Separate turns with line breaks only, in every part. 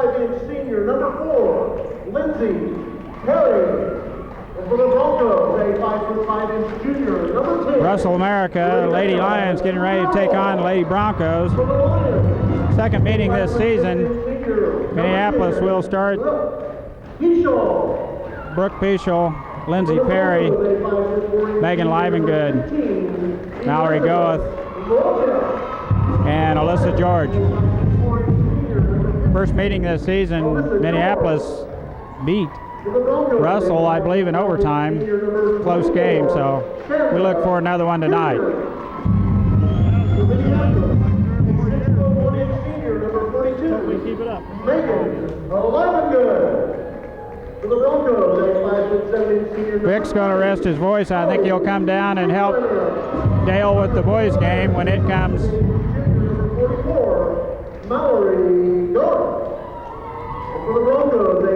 45-inch senior, number 4, Lindsay Perry. And for the Broncos, a 5'5" junior, number 10.
Russell America, Lady Lions getting ready to take on the Lady Broncos. Second meeting this season. Minneapolis will start. Brooke Peschel, Lindsay Perry, Megan Livengood, Mallory Goeth, and Alyssa George. First meeting this season, Minneapolis beat Russell, I believe, in overtime. Close game, so we look for another one tonight.
Keep it up.
Vic's going to rest his voice. I think he'll come down and help Dale with the boys' game when it comes.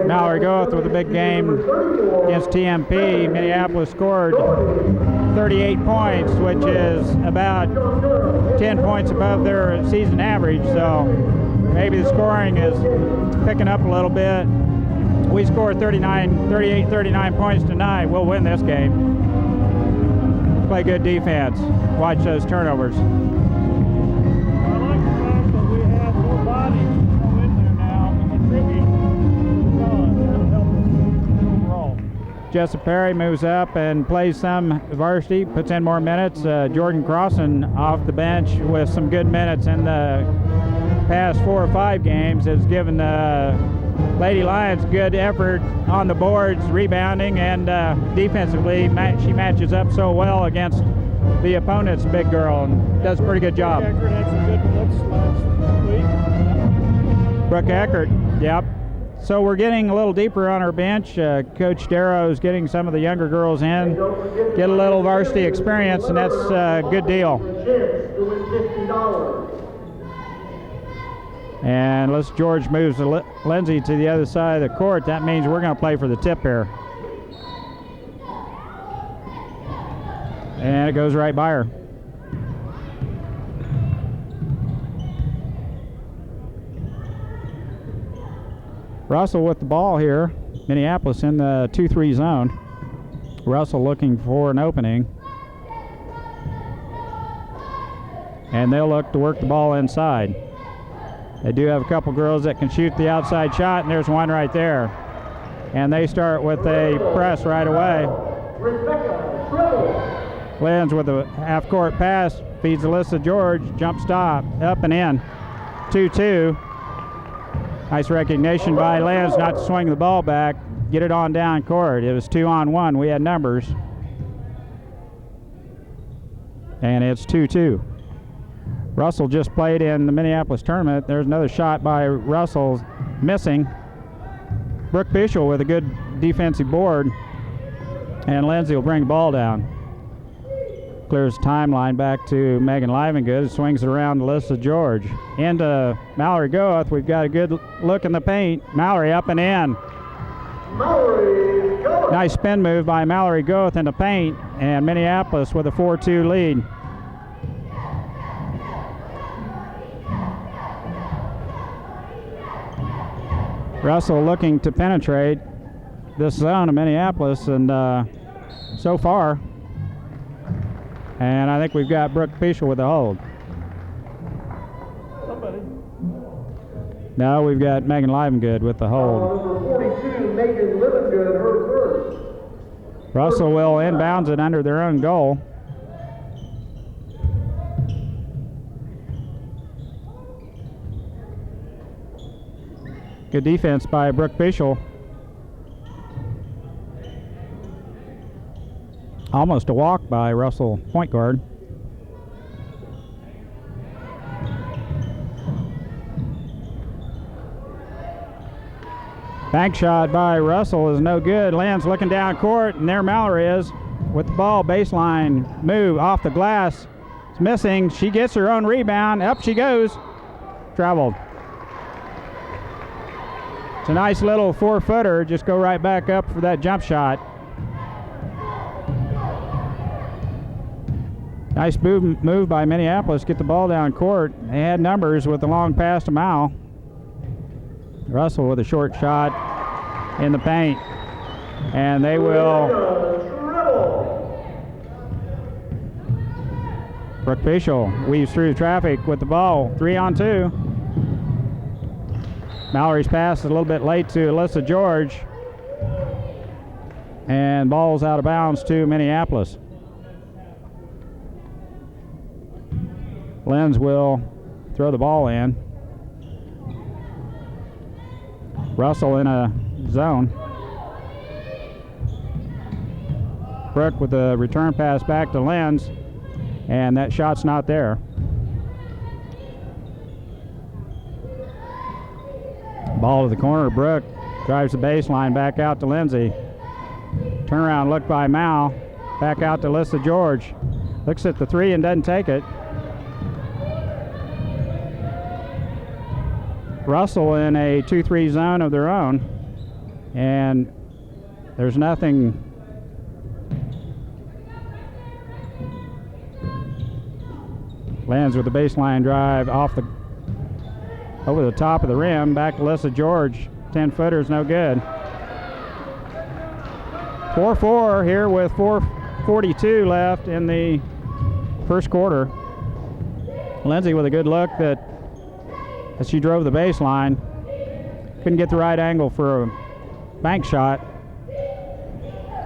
Mallory Goeth with a big game against TMP. Minneapolis scored 38 points, which is about 10 points above their season average, so maybe the scoring is picking up a little bit. We scored 39 points tonight. We'll win this game. Play good defense. Watch those turnovers.
I like the fact that we have more bodies in there now and contributing to the cause. That'll help us overall.
Jessa Perry moves up and plays some varsity, puts in more minutes. Jordan Crossan off the bench with some good minutes in the past 4 or 5 games has given Lady Lions good effort on the boards, rebounding, and defensively. She matches up so well against the opponent's big girl and does a pretty good job.
Brooke Eckert had some good looks last week.
Brooke Eckert, yep. So we're getting a little deeper on our bench. Coach Darrow's getting some of the younger girls in, get a little varsity experience, and that's a good deal. And unless George moves Lindsay to the other side of the court, that means we're going to play for the tip here. And it goes right by her. Russell with the ball here. Minneapolis in the 2-3 zone. Russell looking for an opening. And they'll look to work the ball inside. They do have a couple girls that can shoot the outside shot, and there's one right there. And they start with a press right away. Lenz with a half-court pass, feeds Alyssa George, jump stop, up and in. 2-2. Nice recognition by Lenz not to swing the ball back, get it on down court. It was 2-on-1. We had numbers. And it's 2-2. Russell just played in the Minneapolis tournament. There's another shot by Russell missing. Brooke Peschel with a good defensive board. And Lindsay will bring the ball down. Clears the timeline back to Megan Livengood. Swings it around to Alyssa George. Into Mallory Goeth. We've got a good look in the paint. Mallory up and in. Nice spin move by Mallory Goeth in the paint. And Minneapolis with a 4-2 lead. Russell looking to penetrate this zone of Minneapolis, and so far, and I think we've got Brooke Peschel with the hold.
Somebody.
No, we've got Megan Livengood with the hold.
Number 42, Megan Livengood, her first.
Russell will inbounds it under their own goal. Good defense by Brooke Peschel. Almost a walk by Russell, point guard. Bank shot by Russell is no good. Lands looking down court, and there Mallory is with the ball. Baseline move off the glass. It's missing. She gets her own rebound. Up she goes. Traveled. It's a nice little 4-footer. Just go right back up for that jump shot. Nice move by Minneapolis. Get the ball down court. They had numbers with the long pass to Mal. Russell with a short shot in the paint. And they will. Brooke Fischel weaves through traffic with the ball. 3-on-2. Mallory's pass is a little bit late to Alyssa George. And ball's out of bounds to Minneapolis. Lenz will throw the ball in. Russell in a zone. Brooke with the return pass back to Lenz, and that shot's not there. Ball to the corner. Brooke drives the baseline back out to Lindsay. Turnaround look by Mao. Back out to Alyssa George. Looks at the three and doesn't take it. Russell in a 2-3 zone of their own, and there's nothing. Lands with the baseline drive over the top of the rim, back to Alyssa George. 10-footer's no good. 4-4 here with 4:42 left in the first quarter. Lindsay with a good look as she drove the baseline. Couldn't get the right angle for a bank shot.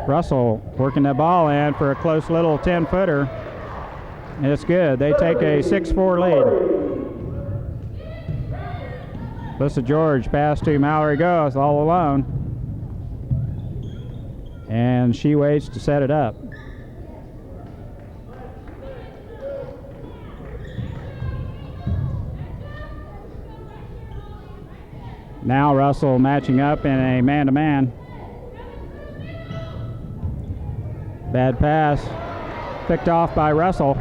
Russell working that ball in for a close little 10-footer. And it's good. They take a 6-4 lead. Alyssa George pass to Mallory Goeth all alone. And she waits to set it up. Now Russell matching up in a man-to-man. Bad pass. Picked off by Russell.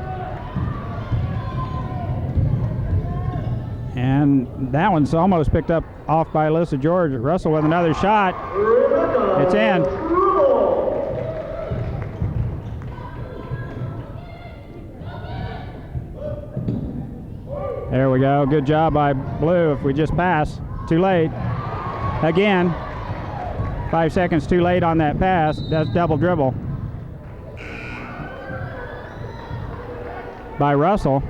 And that one's almost picked up off by Alyssa George. Russell with another shot. It's in. There we go. Good job by Blue. If we just pass. Too late. Again. 5 seconds too late on that pass. That's double dribble by Russell.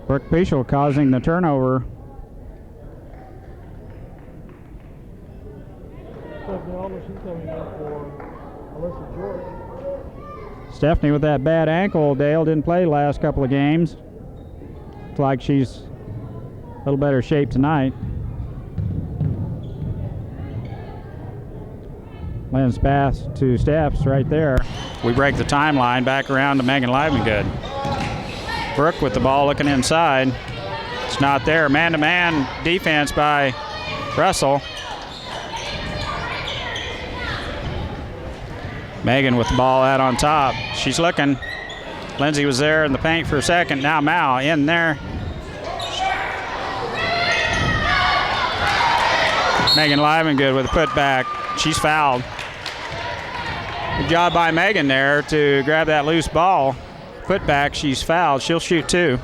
Brooke Fischel causing the turnover. Stephanie with that bad ankle. Dale didn't play the last couple of games. Looks like she's a little better shape tonight. Lynn's pass to Steph's right there. We break the timeline back around to Megan Livengood. Brooke with the ball looking inside. It's not there. Man-to-man defense by Russell. Megan with the ball out on top. She's looking. Lindsay was there in the paint for a second. Now Mao in there. Megan Livengood with a putback. She's fouled. Good job by Megan there to grab that loose ball. Putback, she's fouled. She'll shoot two.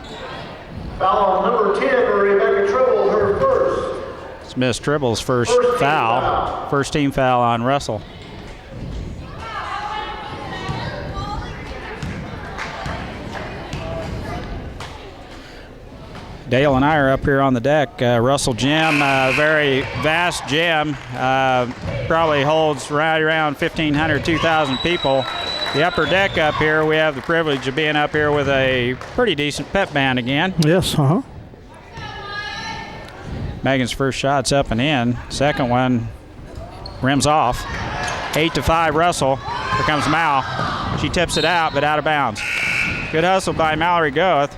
Foul on number 10, Rebecca Tribble, her first.
It's Miss Tribble's first foul. First team foul on Russell. Dale and I are up here on the deck. Russell Gym, very vast gym, probably holds right around 1,500, 2,000 people. The upper deck up here, we have the privilege of being up here with a pretty decent pep band again.
Yes,
Megan's first shot's up and in. Second one rims off. 8-5 Russell. Here comes Mao. She tips it out, but out of bounds. Good hustle by Mallory Goeth.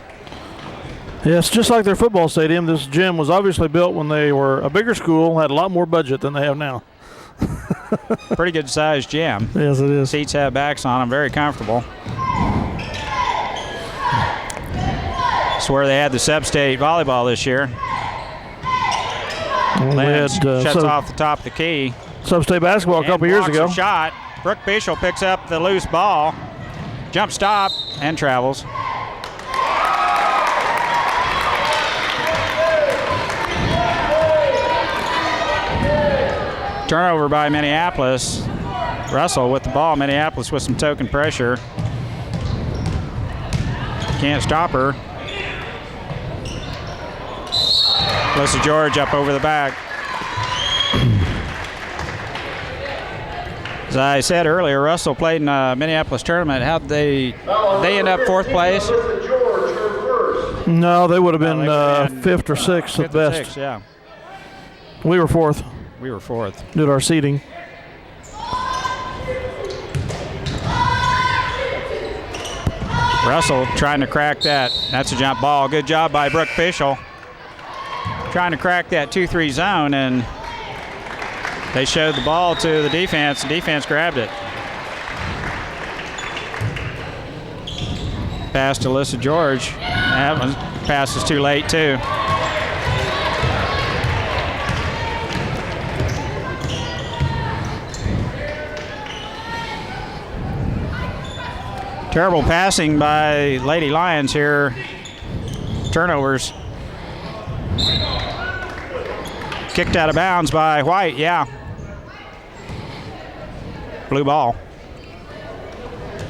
Yes, just like their football stadium, this gym was obviously built when they were a bigger school, had a lot more budget than they have now.
Pretty good sized gym.
Yes, it is.
Seats have backs on them, very comfortable. It's where they had the sub-state volleyball this year. Lance shuts off the top of the key.
Sub-state basketball a couple years ago.
Shot. Brooke Fischel picks up the loose ball. Jump stop and travels. Turnover by Minneapolis. Russell with the ball. Minneapolis with some token pressure. Can't stop her. Alyssa George up over the back. As I said earlier, Russell played in a Minneapolis tournament. How'd they end up 4th place?
No, they would have been 5th or 6th at best.
6th, yeah.
We were 4th.
We were 4th.
Did our seating.
Russell trying to crack that. That's a jump ball. Good job by Brooke Fischel. Trying to crack that 2-3 zone, and they showed the ball to the defense. The defense grabbed it. Pass to Alyssa George. That one pass is too late, too. Terrible passing by Lady Lions here. Turnovers. Kicked out of bounds by White, yeah. Blue ball.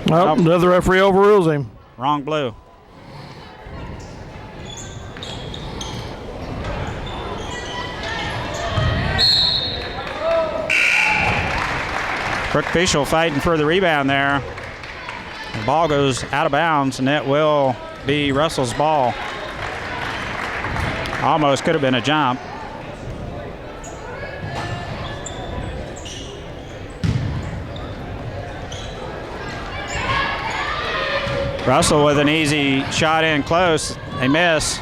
Well, the referee overrules him.
Wrong blue. Brooke Fischel fighting for the rebound there. The ball goes out of bounds, and that will be Russell's ball. Almost could have been a jump. Russell with an easy shot in close. They miss.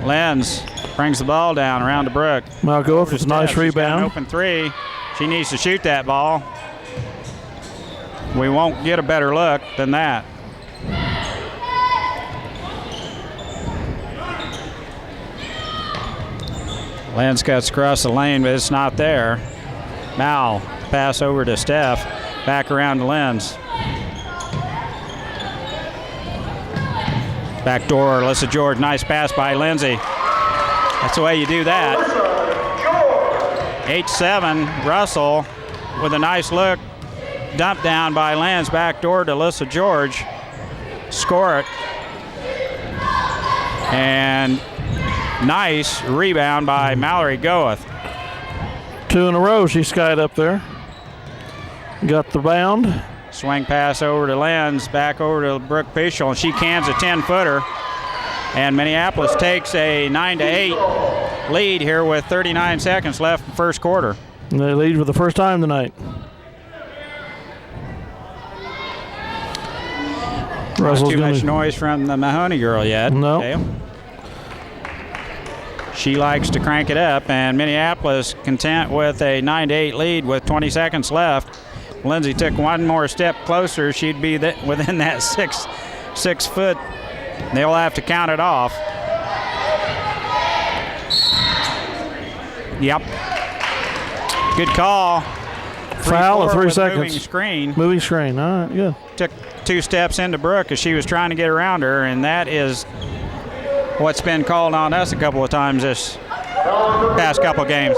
Lenz brings the ball down around to Brooke.
Malgoff with a nice
She's got
rebound.
an open 3. She needs to shoot that ball. We won't get a better look than that. Lenz cuts across the lane, but it's not there. Mal, pass over to Steph. Back around to Lenz. Back door, Alyssa George. Nice pass by Lindsay. That's the way you do that. 8-7, Russell with a nice look. Dump down by Lenz. Back door to Alyssa George. Score it. And nice rebound by Mallory Goeth.
2 in a row she skied up there. Got the bound.
Swing pass over to Lenz, back over to Brooke Fischel, and she cans a 10-footer. And Minneapolis takes a 9-8 lead here with 39 seconds left in the first quarter.
And they lead for the first time tonight.
Not too much noise from the Mahoney girl yet.
No.
Okay. She likes to crank it up, and Minneapolis content with a 9-8 lead with 20 seconds left. Lindsay took one more step closer. She'd be within that six foot. They'll have to count it off. Yep. Good call.
Foul of 3 seconds.
Moving screen.
Moving screen. All right, good.
Took 2 steps into Brooke as she was trying to get around her, and that is what's been called on us a couple of times this past couple of games.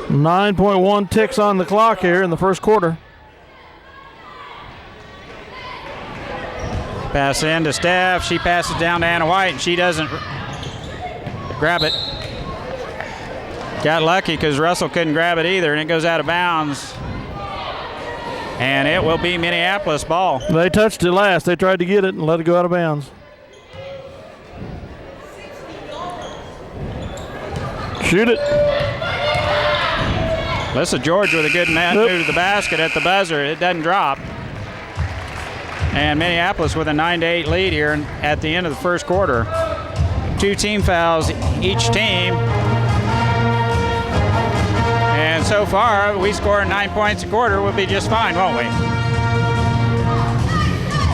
9.1 ticks on the clock here in the first quarter.
Pass in to Steph. She passes down to Anna White, and she doesn't grab it. Got lucky because Russell couldn't grab it either, and it goes out of bounds. And it will be Minneapolis ball.
They touched it last. They tried to get it and let it go out of bounds. Shoot it.
Alyssa George with a good move to the basket at the buzzer. It doesn't drop. And Minneapolis with a 9-8 lead here at the end of the first quarter. 2 team fouls each team. And so far, we score 9 points a quarter. We'll be just fine, won't we?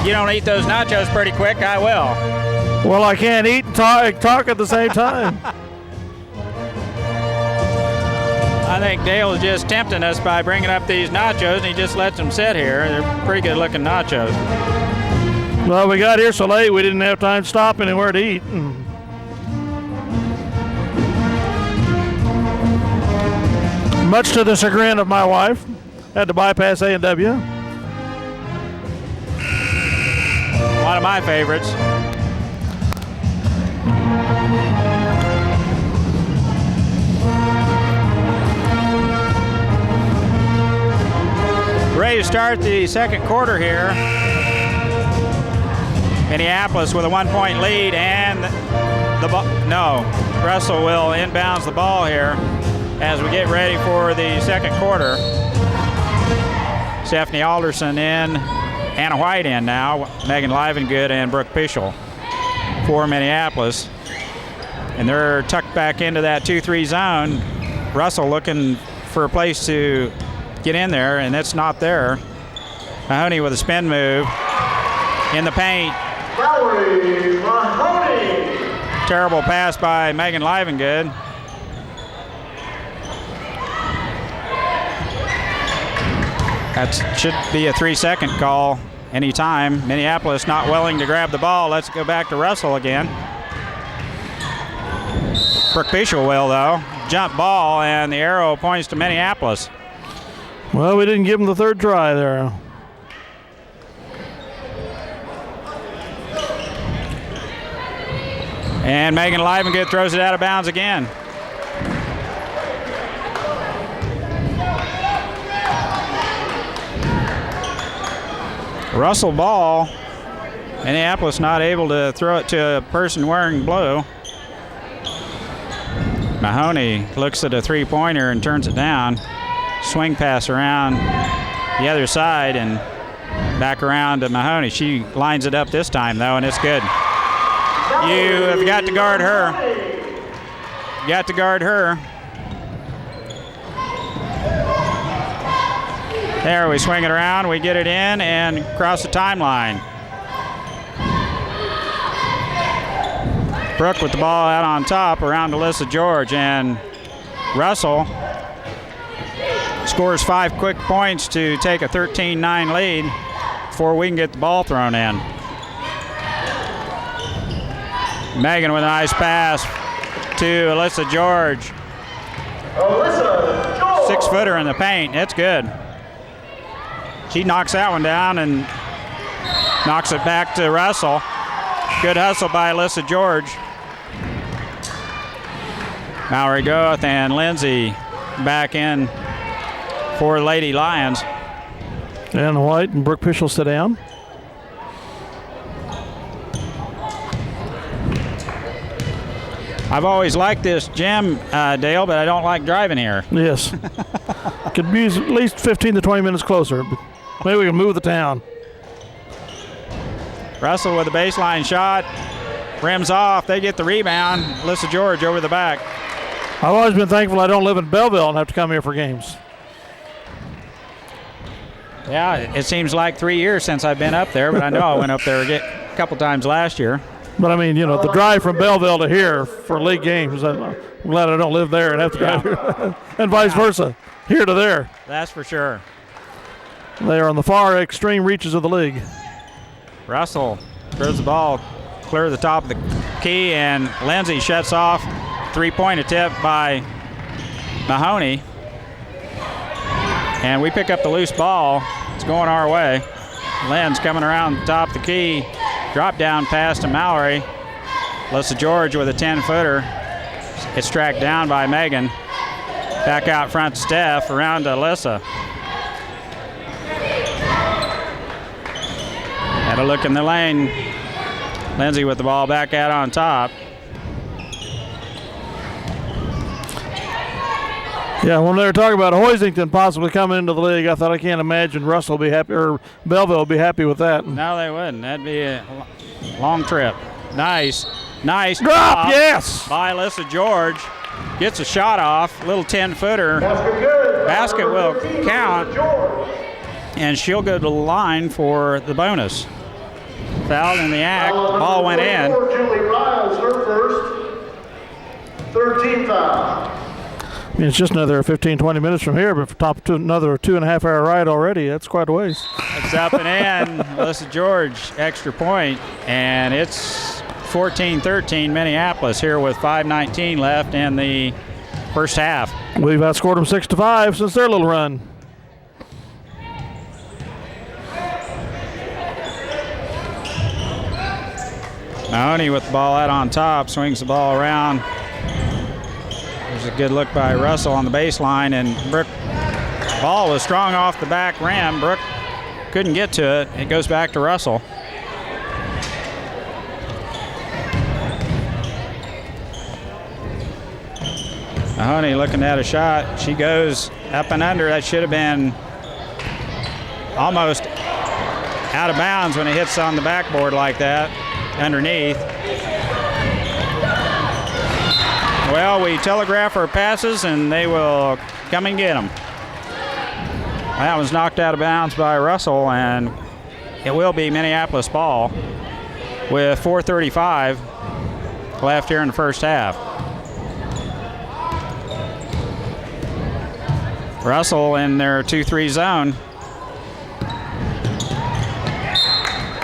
You don't eat those nachos pretty quick, I will.
Well, I can't eat and talk at the same time.
I think Dale is just tempting us by bringing up these nachos, and he just lets them sit here. They're pretty good looking nachos.
Well, we got here so late we didn't have time to stop anywhere to eat. Much to the chagrin of my wife, had to bypass A&W.
One of my favorites. Ready to start the second quarter here. Minneapolis with a 1-point lead, and Russell will inbounds the ball here as we get ready for the second quarter. Stephanie Alderson in, Anna White in now, Megan Livengood and Brooke Pischel for Minneapolis. And they're tucked back into that 2-3 zone. Russell looking for a place to get in there, and it's not there. Mahoney with a spin move in the paint.
Valerie Mahoney.
Terrible pass by Megan Livengood. That should be a 3-second call anytime. Minneapolis not willing to grab the ball. Let's go back to Russell again. Brooke Pischel will, though. Jump ball, and the arrow points to Minneapolis.
Well, we didn't give him the third try there.
And Megan Livengood throws it out of bounds again. Russell ball. Minneapolis not able to throw it to a person wearing blue. Mahoney looks at a three-pointer and turns it down. Swing pass around the other side and back around to Mahoney. She lines it up this time, though, and it's good. You have got to guard her. You got to guard her. There, we swing it around, we get it in and cross the timeline. Brooke with the ball out on top around Alyssa George, and Russell scores 5 quick points to take a 13-9 lead before we can get the ball thrown in. Megan with a nice pass to Alyssa George.
Alyssa George.
6-footer in the paint. It's good. She knocks that one down and knocks it back to Russell. Good hustle by Alyssa George. Mallory Goeth and Lindsay back in for Lady Lions.
And White and Brooke Pischel sit down.
I've always liked this gym, Dale, but I don't like driving here.
Yes. Could be at least 15 to 20 minutes closer. But maybe we can move the town.
Russell with a baseline shot. Rims off. They get the rebound. Alyssa George over the back.
I've always been thankful I don't live in Belleville and have to come here for games.
Yeah, it seems like 3 years since I've been up there, but I know I went up there a couple times last year.
But I mean, you know, the drive from Belleville to here for league games, I'm glad I don't live there and have to drive here. And vice versa, here to there.
That's for sure.
They are on the far extreme reaches of the league.
Russell throws the ball clear to the top of the key, and Lindsay shuts off. Three-point attempt by Mahoney. And we pick up the loose ball. It's going our way. Lynn's coming around the top of the key. Drop down pass to Mallory. Alyssa George with a 10-footer. It's tracked down by Megan. Back out front to Steph, around to Alyssa. Had a look in the lane. Lindsay with the ball back out on top.
Yeah, when they were talking about Hoisington possibly coming into the league, I thought I can't imagine Russell will be happy, or Belleville will be happy with that.
No, they wouldn't. That'd be a long trip. Nice
drop, yes!
By Alyssa George. Gets a shot off, little 10-footer. Basket will count, and she'll go to the line for the bonus. Fouled in the act, ball went in.
Julie Riles, her first. 13 foul.
I mean, it's just another 15, 20 minutes from here, but top to another 2.5-hour ride already. That's quite a ways.
It's up and in. Alyssa George, extra point, and it's 14-13 Minneapolis here with 5:19 left in the first half.
We've outscored them 6-5 since their little run.
Mahoney with the ball out on top, swings the ball around. There's a good look by Russell on the baseline, and Brooke, ball was strong off the back rim. Brooke couldn't get to it. It goes back to Russell. Mahoney looking at a shot. She goes up and under. That should have been almost out of bounds when it hits on the backboard like that, underneath. Well, we telegraph our passes and they will come and get them. That was knocked out of bounds by Russell, and it will be Minneapolis ball with 4:35 left here in the first half. Russell in their 2-3 zone.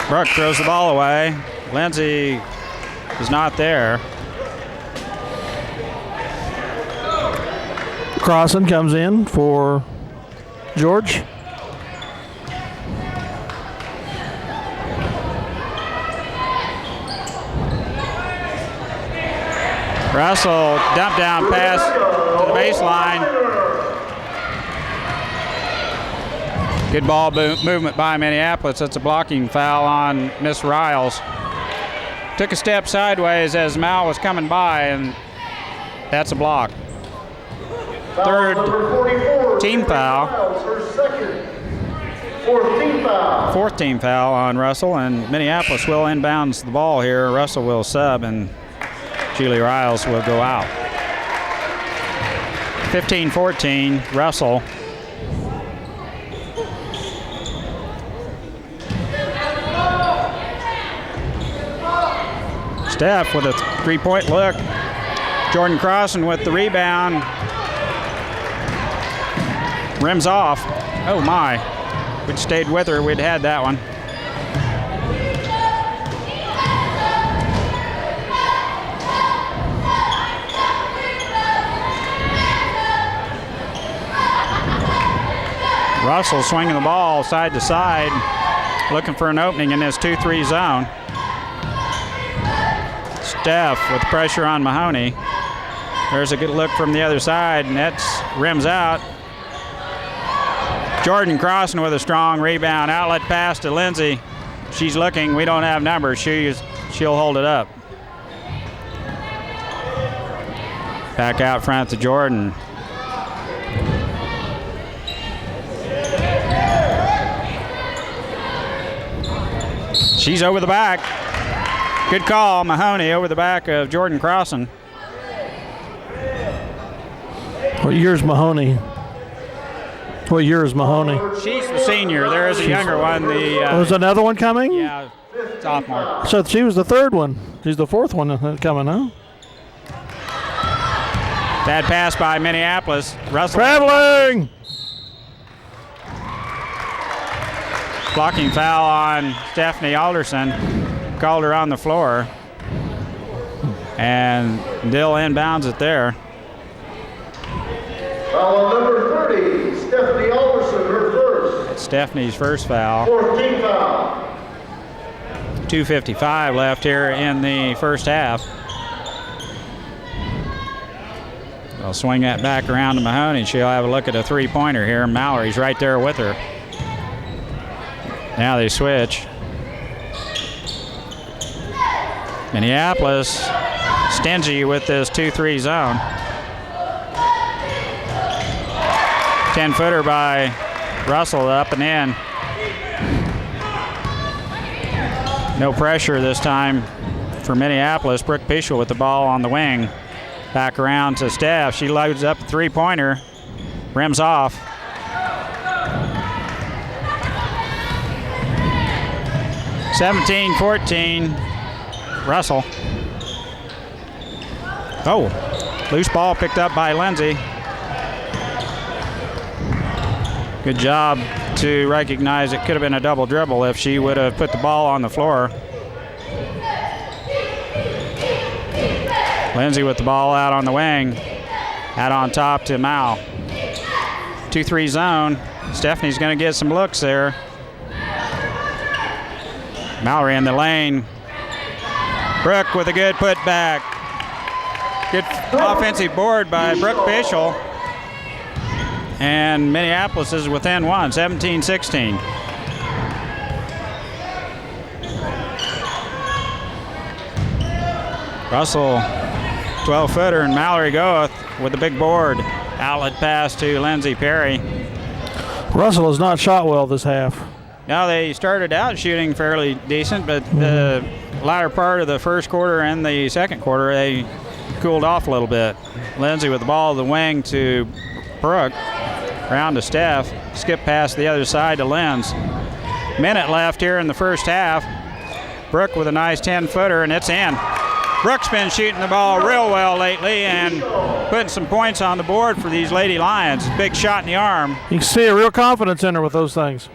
Brooke throws the ball away. Lindsay is not there.
Crossan comes in for George.
Russell dump down pass to the baseline. Good ball movement by Minneapolis. That's a blocking foul on Miss Riles. Took a step sideways as Mal was coming by, and that's a block. Third team foul. Fourth team foul on Russell, and Minneapolis will inbounds the ball here. Russell will sub, and Julie Riles will go out. 15-14, Russell. Steph with a three-point look. Jordan Crossan with the rebound. Rims off. Oh my. If we'd stayed with her, we'd had that one. Russell swinging the ball side to side, looking for an opening in this 2-3 zone. Steph with pressure on Mahoney. There's a good look from the other side, and that's rims out. Jordan Crossan with a strong rebound. Outlet pass to Lindsay. She's looking. We don't have numbers. She'll hold it up. Back out front to Jordan. She's over the back. Good call, Mahoney over the back of Jordan Crossan.
What year's Mahoney? What year is Mahoney?
She's the senior. There is a younger one.
Was another one coming?
Yeah, sophomore.
So she was the third one. She's the fourth one coming, huh?
Bad pass by Minneapolis. Russell.
Traveling!
Blocking foul on Stephanie Alderson. Called her on the floor. And Dill inbounds it there.
Foul on number 30, Stephanie Alderson, her first.
It's Stephanie's first foul.
Fourth team foul.
2:55 left here in the first half. They'll swing that back around to Mahoney. She'll have a look at a three-pointer here. Mallory's right there with her. Now they switch. Minneapolis stingy with this 2-3 zone. 10-footer by Russell up and in. No pressure this time for Minneapolis. Brooke Pischel with the ball on the wing. Back around to Steph. She loads up a three-pointer. Rims off. (17-14). Russell. Oh, loose ball picked up by Lindsay. Good job to recognize it could have been a double dribble if she would have put the ball on the floor. Lindsay with the ball out on the wing. Out on top to Mal. 2-3 zone. Stephanie's going to get some looks there. Mallory in the lane. Brooke with a good putback. Good offensive board by Brooke Bishel. And Minneapolis is within one, 17-16. Russell, 12-footer, and Mallory goeth with a big board. Outlet pass to Lindsay Perry.
Russell has not shot well this half.
Now they started out shooting fairly decent, but the latter part of the first quarter and the second quarter, they cooled off a little bit. Lindsay with the ball to the wing to Brooke. Round to Steph. Skip past the other side to Lenz. Minute left here in the first half. Brooke with a nice 10-footer, and it's in. Brooke's been shooting the ball real well lately and putting some points on the board for these Lady Lions. Big shot in the arm.
You can see a real confidence in her with those things.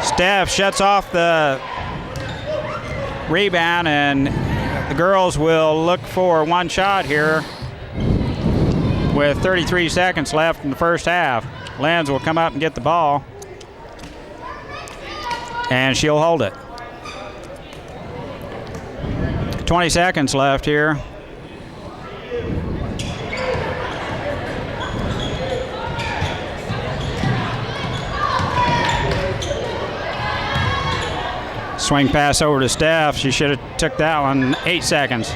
Steph shuts off the rebound, and the girls will look for one shot here with 33 seconds left in the first half. Lenz will come up and get the ball, and she'll hold it. 20 seconds left here. Swing pass over to Steph. She should have took that one. 8 seconds.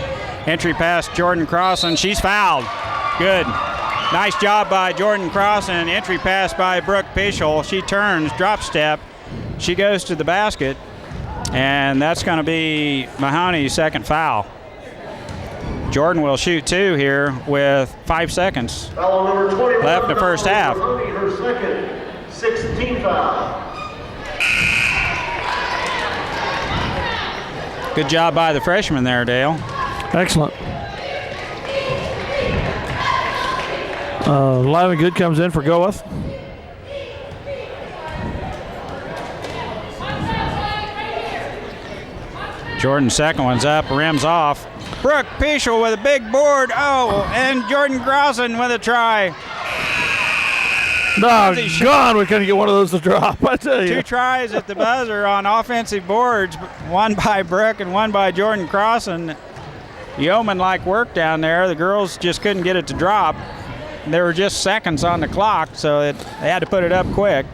Entry pass, Jordan Crossan. She's fouled. Good. Nice job by Jordan Crossan. Entry pass by Brooke Bishel. She turns, drop step. She goes to the basket. And that's going to be Mahoney's second foul. Jordan will shoot two here with 5 seconds
Foul number 21
left in the first half.
Mahoney, her second, 16 foul.
Good job by the freshman there, Dale.
Excellent. Live and Good comes in for Goeth.
Jordan's second one's up, rims off. Brooke Bishel with a big board. Oh, and Jordan Crossan with a try.
Doggone, we couldn't get one of those to drop, I tell you.
2 tries at the buzzer on offensive boards, one by Brooke and one by Jordan Crossan. Yeoman-like work down there. The girls just couldn't get it to drop. There were just seconds on the clock, so they had to put it up quick.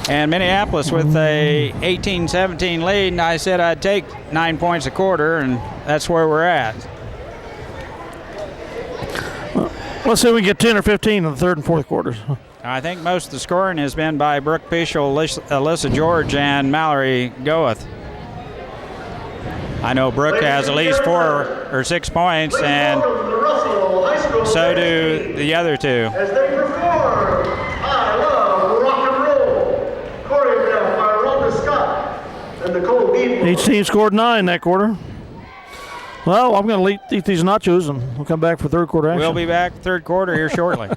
And Minneapolis with a 18-17 lead, and I said I'd take 9 points a quarter, and that's where we're at.
Let's see if we can get 10 or 15 in the third and fourth quarters.
I think most of the scoring has been by Brooke Bishel, Alyssa George, and Mallory Goeth. I know Brooke has at least 4 or 6 points, and so do the other two.
As they perform, I Love Rock and Roll, choreographed by Rhonda Scott and Nicole Beaton.
Each team scored 9 that quarter. Well, I'm going to eat these nachos, and we'll come back for third quarter action.
We'll be back third quarter here shortly.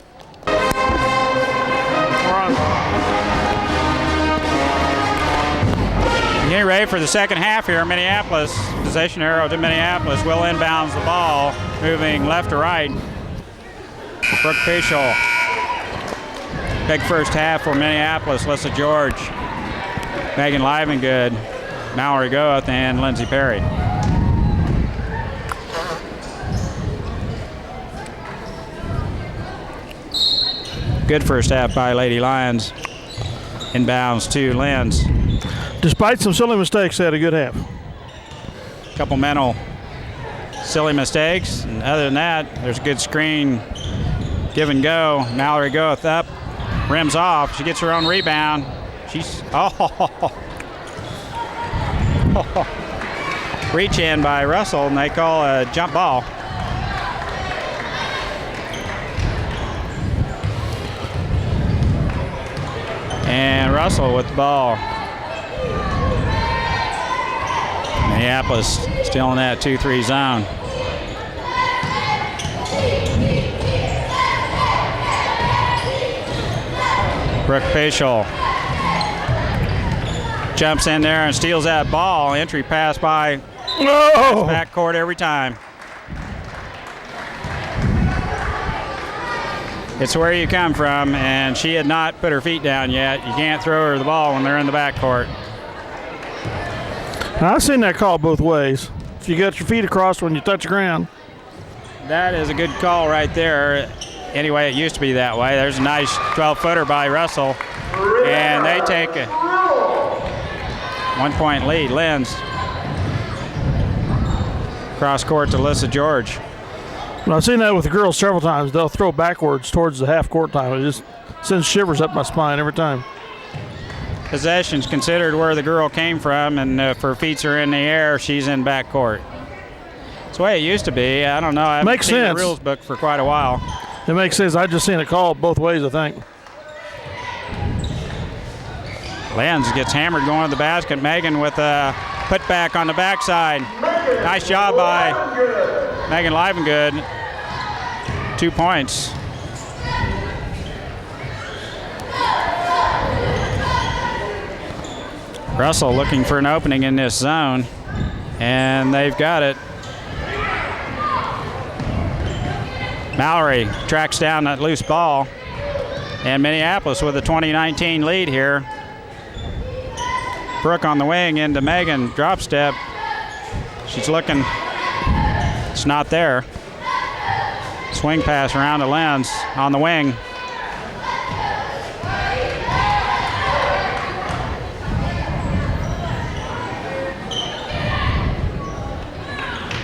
Getting ready for the second half here in Minneapolis. Possession arrow to Minneapolis. Will inbounds the ball, moving left to right. Brooke Bishel. Big first half for Minneapolis. Alyssa George, Megan Livengood, Mallory Goeth, and Lindsay Perry. Good first half by Lady Lions. Inbounds to Lenz.
Despite some silly mistakes, they had a good half.
Couple mental silly mistakes, and other than that, there's a good screen. Give and go. Mallory Goeth up, rims off. She gets her own rebound. She's reach in by Russell, and they call a jump ball. And Russell with the ball. Minneapolis still in that 2-3 zone. Brooke Bishel jumps in there and steals that ball. Entry pass by backcourt every time. It's where you come from, and she had not put her feet down yet. You can't throw her the ball when they're in the backcourt.
Now, I've seen that call both ways. If you get your feet across when you touch the ground.
That is a good call right there. Anyway, it used to be that way. There's a nice 12-footer by Russell, and they take a 1-point lead. Lenz cross court to Alyssa George.
Well, I've seen that with the girls several times. They'll throw backwards towards the half-court time. It just sends shivers up my spine every time.
Possession's considered where the girl came from, and if her feet are in the air, she's in backcourt. It's the way it used to be. I don't know. I haven't seen the rules book for quite a while.
It makes sense. I've just seen it called both ways, I think.
Lenz gets hammered going to the basket. Megan with a putback on the backside. Nice job by Megan Livengood. 2 points. Russell looking for an opening in this zone, and they've got it. Mallory tracks down that loose ball, and Minneapolis with a 2019 lead here. Brooke on the wing into Megan, drop step. She's looking, it's not there. Swing pass around to Lenz on the wing.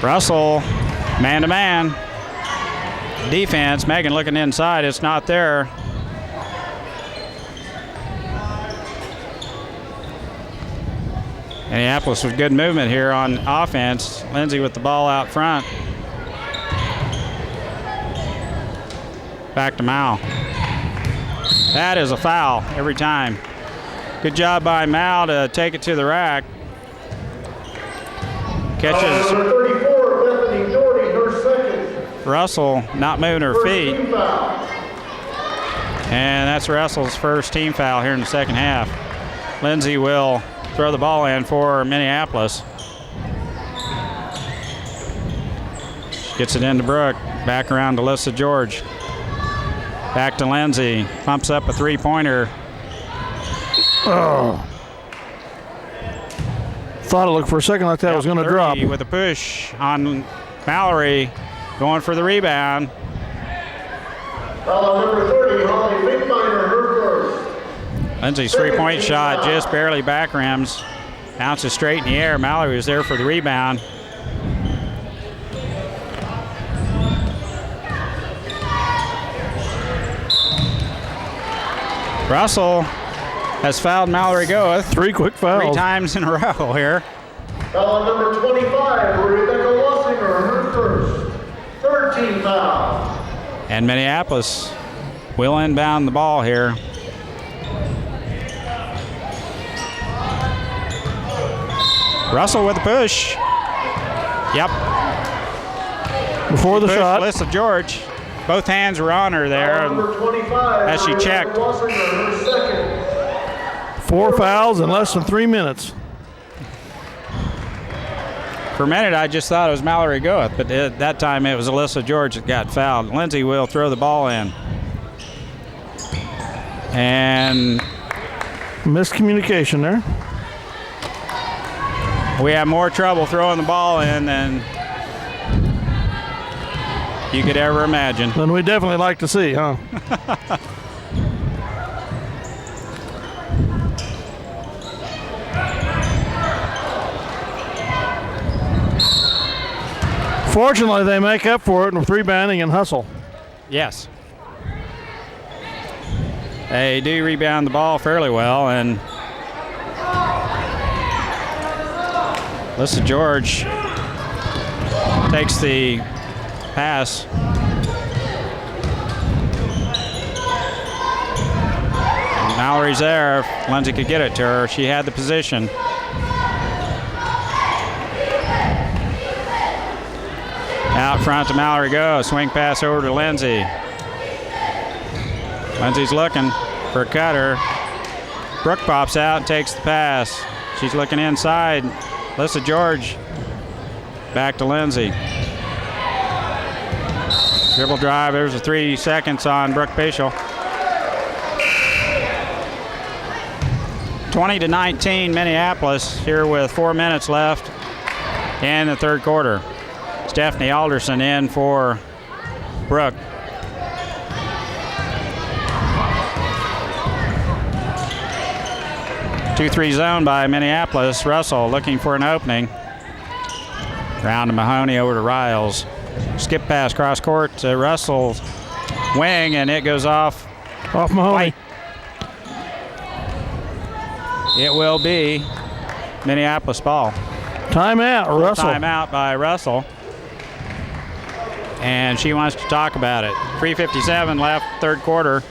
Russell, man-to-man. Defense, Megan looking inside, it's not there. Minneapolis with good movement here on offense. Lindsay with the ball out front. Back to Mal. That is a foul every time. Good job by Mal to take it to the rack. Catches
Number 34, Bethany Doherty, her second.
Russell not moving her
First
feet.
team foul.
And that's Russell's first team foul here in the second half. Lindsay will throw the ball in for Minneapolis. She gets it into Brooke. Back around to Alyssa George. Back to Lindsay. Pumps up a three-pointer.
Oh. Thought it looked for a second like that was going to drop.
With a push on Mallory. Going for the rebound.
Foul number 30, Holly Winkminer, her first.
Lindsay's three-point shot just barely back rims. Bounces straight in the air. Mallory was there for the rebound. Russell has fouled Mallory Goeth.
Three quick fouls.
3 times in a row here.
Foul number 25, Rebecca Lossinger, her first. Third team foul.
And Minneapolis will inbound the ball here. Russell with the push. Yep.
Before the shot.
Alyssa George. Both hands were on her there
Number 25,
as she checked.
Lossinger, her second.
4 fouls in less than 3 minutes.
For a minute, I just thought it was Mallory Goeth, but at that time it was Alyssa George that got fouled. Lindsay will throw the ball in. And
miscommunication there.
We have more trouble throwing the ball in than you could ever imagine.
Then we definitely like to see, huh? Fortunately, they make up for it with rebounding and hustle.
Yes. They do rebound the ball fairly well, and Alyssa George takes the pass. Mallory's there. If Lindsay could get it to her, she had the position. Out front to Mallory goes. Swing pass over to Lindsay. Lindsay's looking for a cutter. Brooke pops out and takes the pass. She's looking inside. Alyssa George back to Lindsay. Dribble drive. There's a 3 seconds on Brooke Bischel. 20-19 Minneapolis here with 4 minutes left in the third quarter. Stephanie Alderson in for Brooke. 2-3 zone by Minneapolis. Russell looking for an opening. Round to Mahoney, over to Riles. Skip pass cross court to Russell's wing, and it goes off.
Off Mahoney.
White. It will be Minneapolis ball.
Timeout, Russell.
Timeout by Russell. And she wants to talk about it. 3:57 left, third quarter.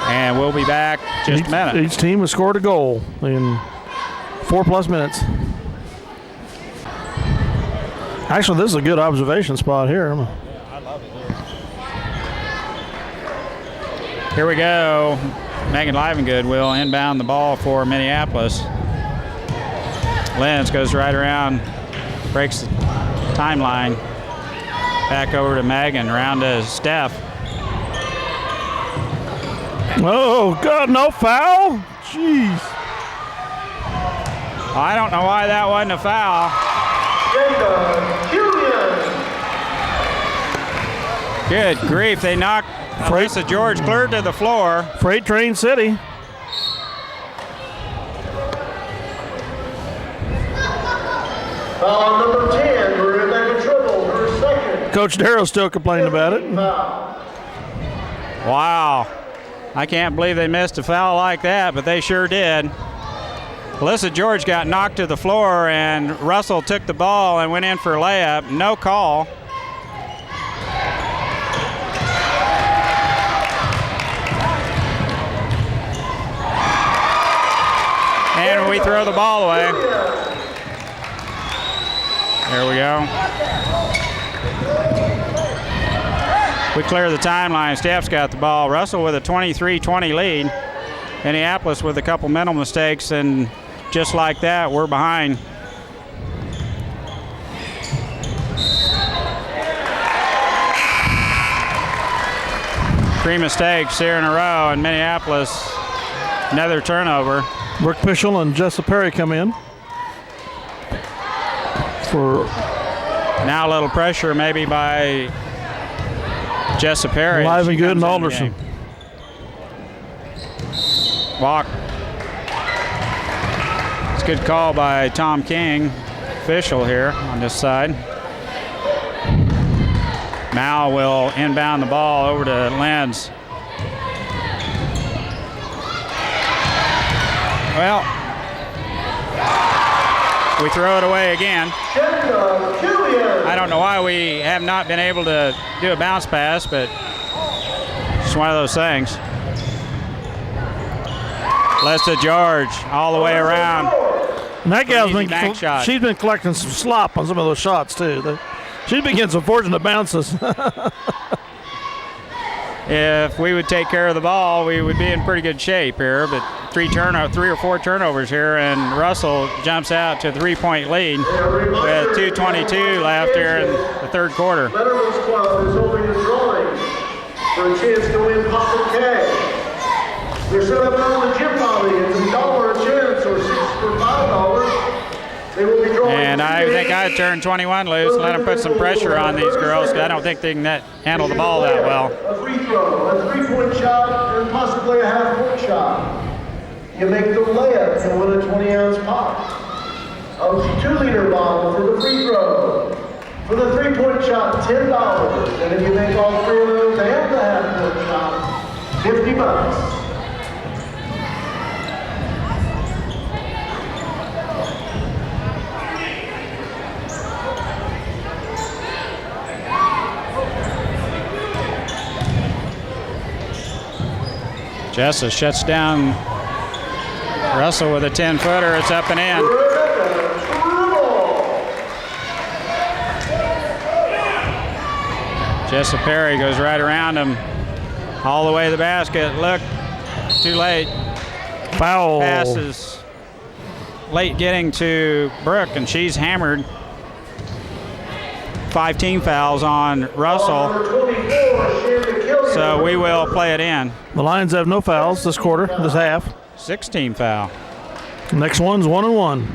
And we'll be back just a minute.
Each team has scored a goal in 4+ minutes. Actually, this is a good observation spot here.
I love it here.
Here we go. Megan Livengood will inbound the ball for Minneapolis. Lenz goes right around, breaks the timeline. Back over to Megan, around to Steph.
Oh, God, no foul? Jeez.
I don't know why that wasn't a foul. Good grief, they knocked Lisa George clear to the floor.
Freight Train City.
Foul number 10, Rebecca Tribble, her second.
Coach Darrow still complaining about it.
Wow. I can't believe they missed a foul like that, but they sure did. Alyssa George got knocked to the floor, and Russell took the ball and went in for a layup. No call. And we throw the ball away. There we go. We clear the timeline. Steph's got the ball. Russell with a 23-20 lead. Minneapolis with a couple mental mistakes, and just like that, we're behind. Three mistakes here in a row, and Minneapolis, another turnover.
Brooke Bischel and Jessa Perry come in. For
now a little pressure maybe by Jessa Perry.
Livengood and Alderson.
Walk. It's a good call by Tom King, official here on this side. Mal will inbound the ball over to Lenz. Well, we throw it away again. I don't know why we have not been able to do a bounce pass, but it's one of those things. Lesta George all the way around.
And that gal's she's been collecting some slop on some of those shots too. She's been getting some fortunate bounces.
If we would take care of the ball, we would be in pretty good shape here. But three or four turnovers here, and Russell jumps out to a 3-point lead with 2:22 left here in the third quarter.
Letterman's Club is holding a drawing for a chance to win Pocket K. They're set up on the gym lobby. It's $1 a chance or $6 for $5. They will be drawing.
And I think I'd turn 21 loose, let them put some pressure on these girls. I don't think they can handle the ball that well.
A free throw, a 3-point shot, and possibly a half-court shot. You make the layup and win a 20-ounce pop. A 2-liter bottle for the free throw. For the 3-point shot, $10. And if you make all three of those and the half-court shot, $50.
Jessa shuts down Russell with a 10-footer. It's up and in. Jessa Perry goes right around him all the way to the basket. Look, too late.
Foul.
Passes late getting to Brooke, and she's hammered. 5 team fouls on Russell,
Number 24, Shannon Killian.
so we will play it in.
The Lions have no fouls this quarter, this half.
6 team foul.
Next one's 1-1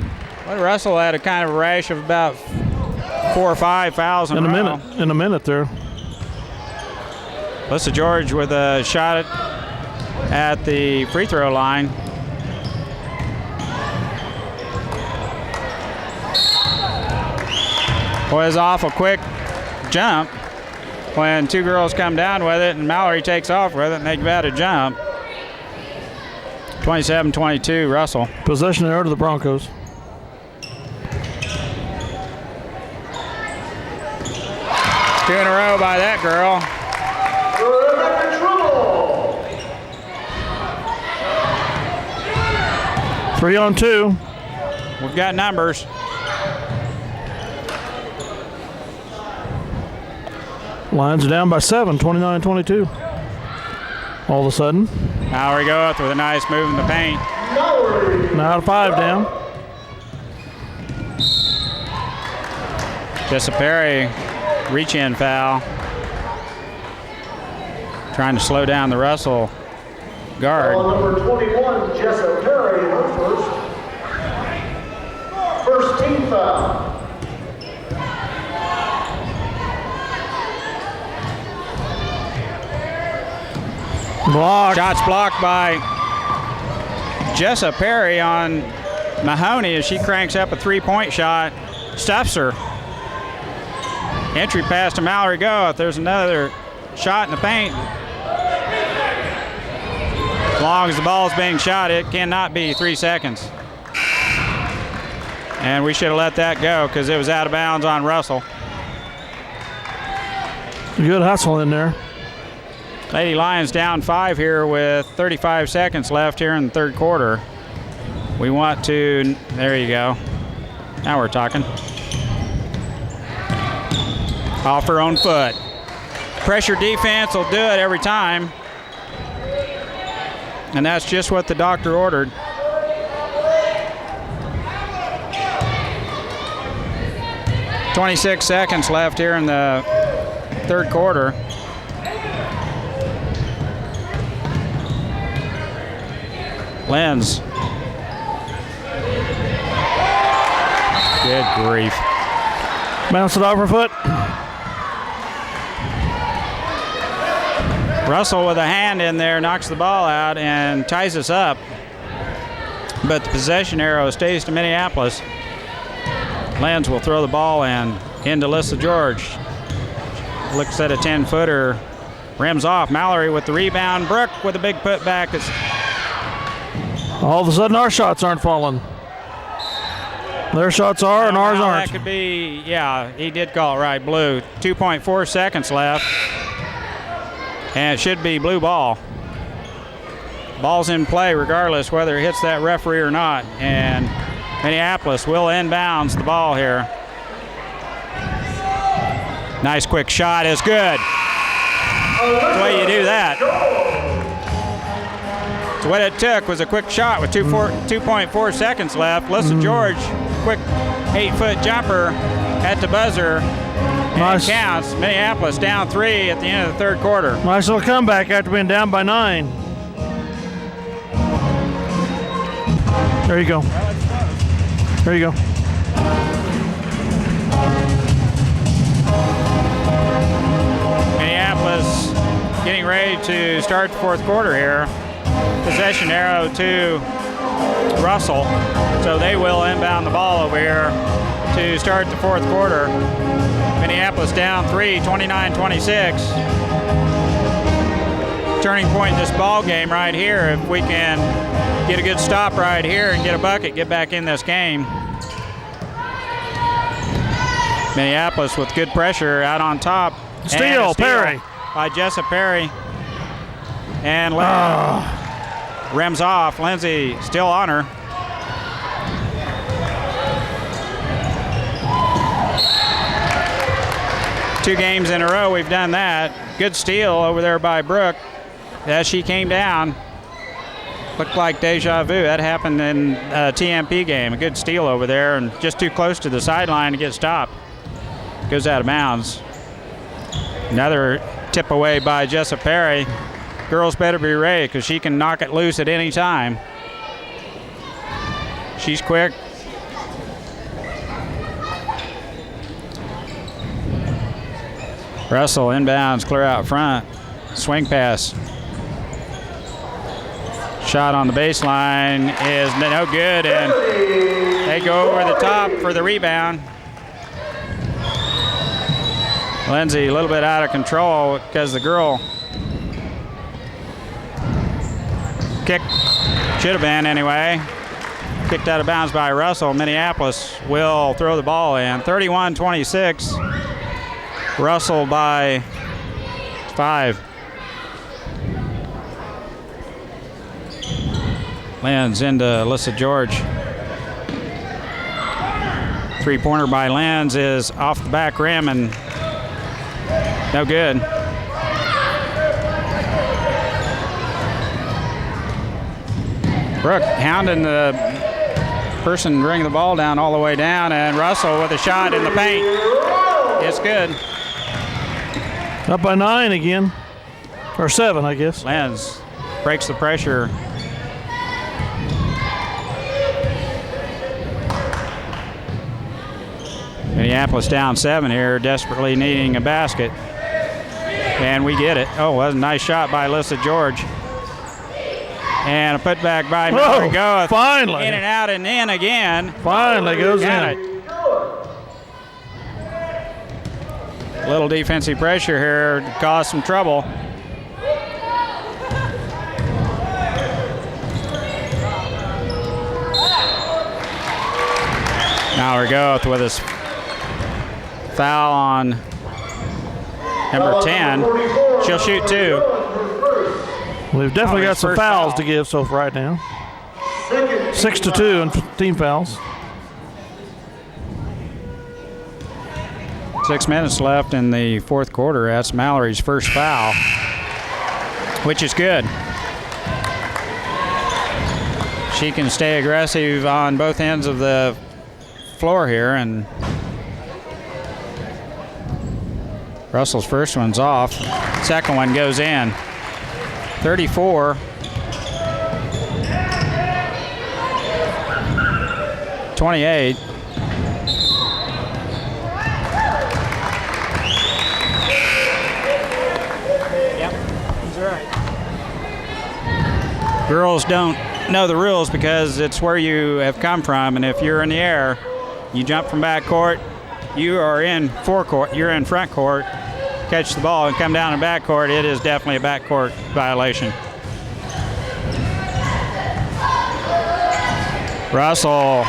Well, Russell had a kind of rash of about 4 or 5 fouls in a row.
In a minute there.
Alyssa George with a shot at the free throw line. Was off a quick jump when 2 girls come down with it and Mallory takes off with it and they give out a jump. 27-22 Russell.
Possession error to the Broncos.
Two
in a row by that girl.
Trouble.
3-on-2.
We've got numbers.
Lions are down by 7, 29-22. All of a sudden.
Mallory Goeth with a nice move in the paint.
Now to 5 down.
Jessa Perry, reach-in foul. Trying to slow down the Russell guard.
Number 21, Jessa Perry, her first team foul.
Blocked.
Shots blocked by Jessa Perry on Mahoney as she cranks up a 3-point shot. Stuffs her. Entry pass to Mallory Goeth. There's another shot in the paint. As long as the ball's being shot, it cannot be 3 seconds. And we should have let that go because it was out of bounds on Russell.
Good hustle in there.
Lady Lions down 5 here with 35 seconds left here in the third quarter. We want to, there you go. Now we're talking. Off her own foot. Pressure defense will do it every time. And that's just what the doctor ordered. "26 seconds left here in the third quarter. Lenz. Good grief.
Bounce it off her foot.
Russell with a hand in there knocks the ball out and ties us up. But the possession arrow stays to Minneapolis. Lenz will throw the ball in into Alyssa George. Looks at a 10-footer. Rims off. Mallory with the rebound. Brooke with a big putback.
All of a sudden, our shots aren't falling. Their shots are, and ours aren't.
That could be, yeah, he did call it right, blue. 2.4 seconds left. And it should be blue ball. Ball's in play regardless whether it hits that referee or not. And Minneapolis will inbounds the ball here. Nice quick shot is good. That's the way you do that. So what it took was a quick shot with 2.4 seconds left. Alyssa George, quick 8-foot jumper at the buzzer. And
Nice.
it counts. Minneapolis down 3 at the end of the third quarter.
Nice little comeback after being down by 9. There you go. There you go.
Minneapolis getting ready to start the fourth quarter here. Possession arrow to Russell. So they will inbound the ball over here to start the fourth quarter. Minneapolis down 3, 29-26. Turning point in this ball game right here. If we can get a good stop right here and get a bucket, get back in this game. Minneapolis with good pressure out on top.
Steal, Perry.
By Jessa Perry. And rims off. Lindsay still on her. Two games in a row we've done that. Good steal over there by Brooke as she came down. Looked like deja vu. That happened in a TMP game. A good steal over there and just too close to the sideline to get stopped. goes out of bounds. Another tip away by Jessup Perry. Girls better be ready because she can knock it loose at any time. She's quick. Russell inbounds, clear out front. Swing pass. Shot on the baseline is no good, and they go over the top for the rebound. Lindsay a little bit out of control because the girl kick should have been anyway. Kicked out of bounds by Russell. Minneapolis will throw the ball in. 31-26. Russell by 5. Lenz into Alyssa George. Three-pointer by Lenz is off the back rim and no good. Brooke hounding the person bringing the ball down all the way down, and Russell with a shot in the paint. It's good.
Up by 9 again. Or 7, I guess.
Lenz breaks the pressure. Minneapolis down 7 here, desperately needing a basket. And we get it. Oh, that was a nice shot by Alyssa George. And a putback by Mallory Goeth.
Finally.
In and out and in again.
Finally goes
Got
in.
it. Little defensive pressure here to cause some trouble. Mallory Goeth with his foul on number 10. She'll shoot 2.
We've definitely got some
first
fouls
foul.
to give so far right now. 6-2 in team fouls.
6 minutes left in the fourth quarter. That's Mallory's first foul, which is good. She can stay aggressive on both ends of the floor here, and Russell's first one's off. Second one goes in. 34. 28. Yep, he's right. Girls don't know the rules because it's where you have come from, and if you're in the air, you jump from back court, you are in forecourt, you're in front court, catch the ball and come down in back court, it is definitely a back court violation. Russell.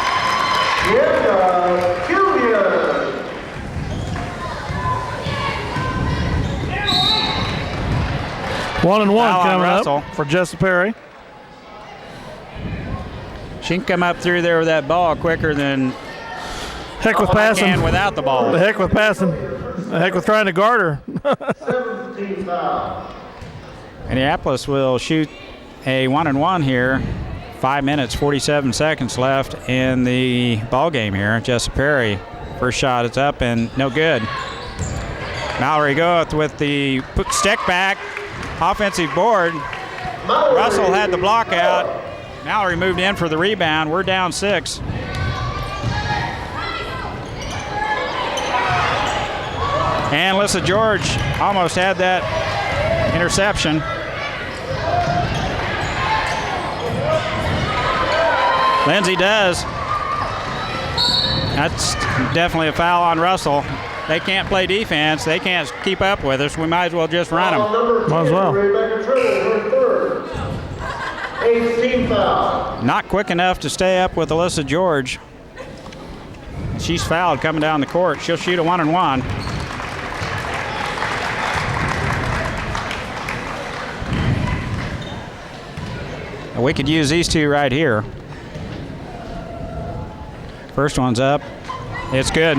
1 and 1
Foul on
coming
Russell.
up for Jessup Perry.
She can come up through there with that ball quicker than
Heck with
I
passing.
can without the ball.
The heck with passing. The heck with trying to guard her.
17 foul.
Minneapolis will shoot a 1-and-1 here. 5 minutes, 47 seconds left in the ball game here. Jessup Perry, first shot is up and no good. Mallory Goeth with the stick back, offensive board. Russell had the block out. Mallory moved in for the rebound. We're down 6. And Alyssa George almost had that interception. Lindsay does. That's definitely a foul on Russell. They can't play defense. They can't keep up with us. We might as well just run them.
Might as well.
Rebecca Trimble, her third. 18 foul.
Not quick enough to stay up with Alyssa George. She's fouled coming down the court. She'll shoot a 1-and-1. We could use these two right here. First one's up. It's good.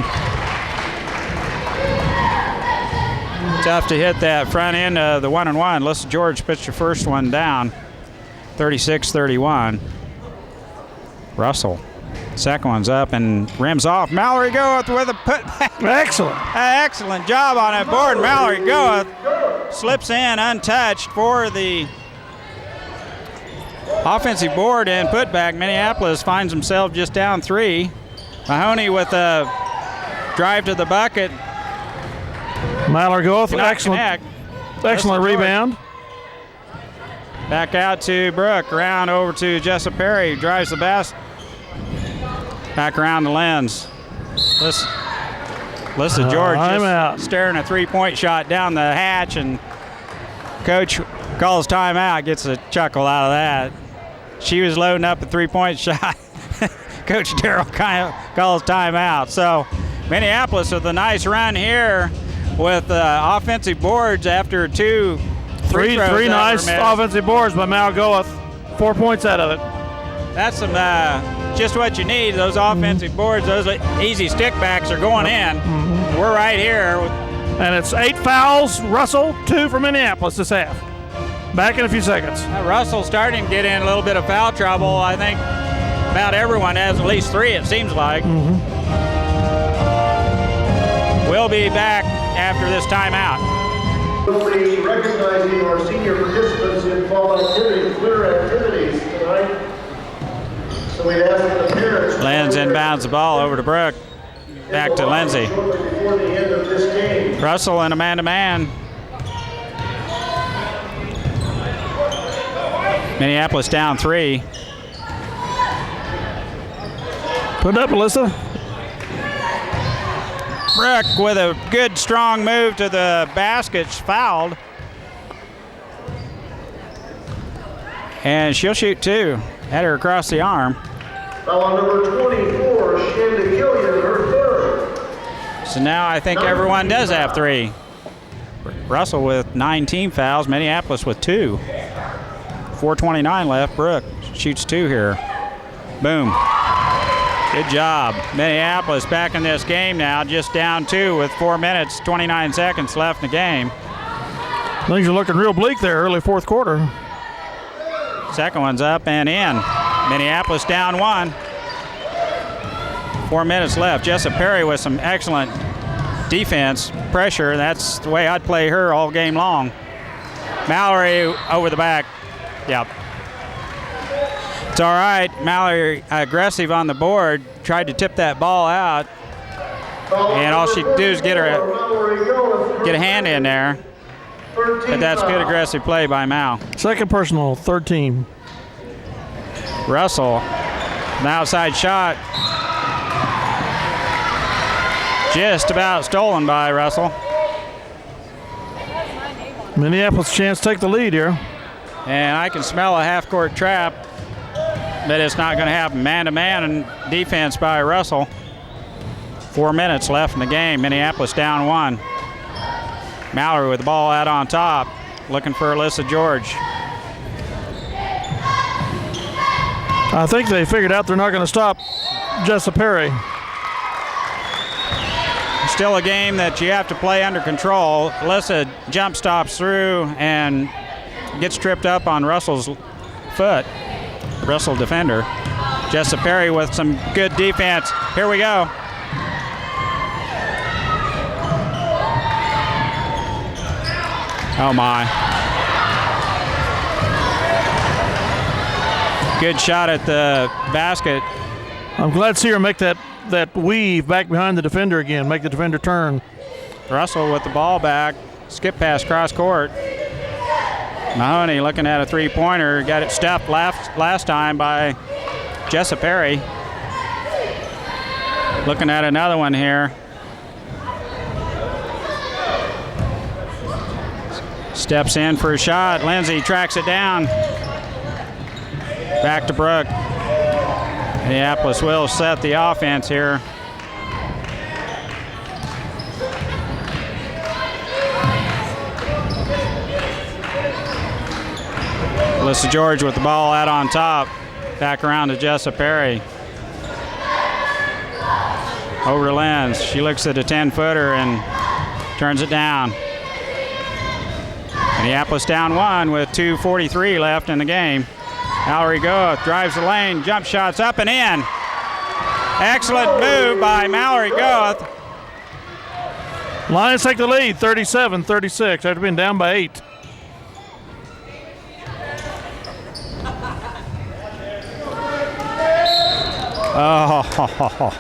Tough to hit that front end of the 1-and-1. Alyssa George puts your first one down. 36-31. Russell Second one's up and rims off. Mallory Goeth with a putback.
Excellent.
Excellent job on that board. Mallory Goeth slips in untouched for the offensive board and putback. Minneapolis finds himself just down 3. Mahoney with a drive to the bucket.
Mallory Goeth,
Excellent
rebound.
Back out to Brooke. Around over to Jessup Perry. Drives the basket. Back around the lens. Listen, George just staring a 3-point shot down the hatch, and coach calls timeout. Gets a chuckle out of that. She was loading up a 3-point shot. Coach Darrell calls timeout. So Minneapolis with a nice run here with offensive boards after 2
Three nice offensive boards by Mal Goeth. 4 points out of it.
That's some just what you need. Those offensive boards, those easy stickbacks are going in. We're right here.
And it's 8 fouls. Russell, 2 for Minneapolis this half. Back in a few seconds.
Russell's starting to get in a little bit of foul trouble. I think about everyone has at least 3, it seems like. We'll be back after this timeout.
Recognizing our senior participants in fall activities, winter activities tonight. So we ask the parents.
Lenz inbounds the ball over to Brooke. Back to Lindsay.
Before the end of this game.
Russell in a man-to-man. Minneapolis down 3.
Put it up, Alyssa.
Brooke with a good, strong move to the basket, fouled. And she'll shoot 2. Had her across the arm.
Foul on number 24, Shanda Gillian, her 3rd.
So now I think everyone does have 3. Russell with 9 team fouls, Minneapolis with 2. 4:29 left. Brooke shoots 2 here. Boom. Good job. Minneapolis back in this game now, just down 2 with 4 minutes, 29 seconds left in the game.
Things are looking real bleak there, early 4th quarter.
Second one's up and in. Minneapolis down 1. 4 minutes left. Jessup Perry with some excellent defense, pressure. That's the way I'd play her all game long. Mallory over the back. Yep. It's all right. Mallory aggressive on the board. Tried to tip that ball out. And all she do is get a hand in there. But that's good aggressive play by Mal.
Second personal, 3rd team.
Russell, an outside shot. Just about stolen by Russell.
Minneapolis chance to take the lead here.
And I can smell a half-court trap, but it's not going to happen. Man-to-man and defense by Russell. 4 minutes left in the game. Minneapolis down 1. Mallory with the ball out on top, looking for Alyssa George.
I think they figured out they're not going to stop Jessup Perry.
Still a game that you have to play under control. Alyssa jump stops through and gets tripped up on Russell's foot. Russell defender. Jessup Perry with some good defense. Here we go. Oh my. Good shot at the basket.
I'm glad to see her make that weave back behind the defender again, make the defender turn.
Russell with the ball back, skip pass cross court. Mahoney looking at a 3-pointer, got it stuffed last time by Jessup Perry. Looking at another one here. Steps in for a shot. Lindsay tracks it down. Back to Brooke. Minneapolis will set the offense here. Alyssa George with the ball out on top. Back around to Jessup Perry. Over to Lenz. She looks at a 10-footer and turns it down. Minneapolis down 1 with 2:43 left in the game. Mallory Goeth drives the lane, jump shots up and in. Excellent move by Mallory Goeth.
Lions take the lead, 37-36, after being down by 8.
Oh,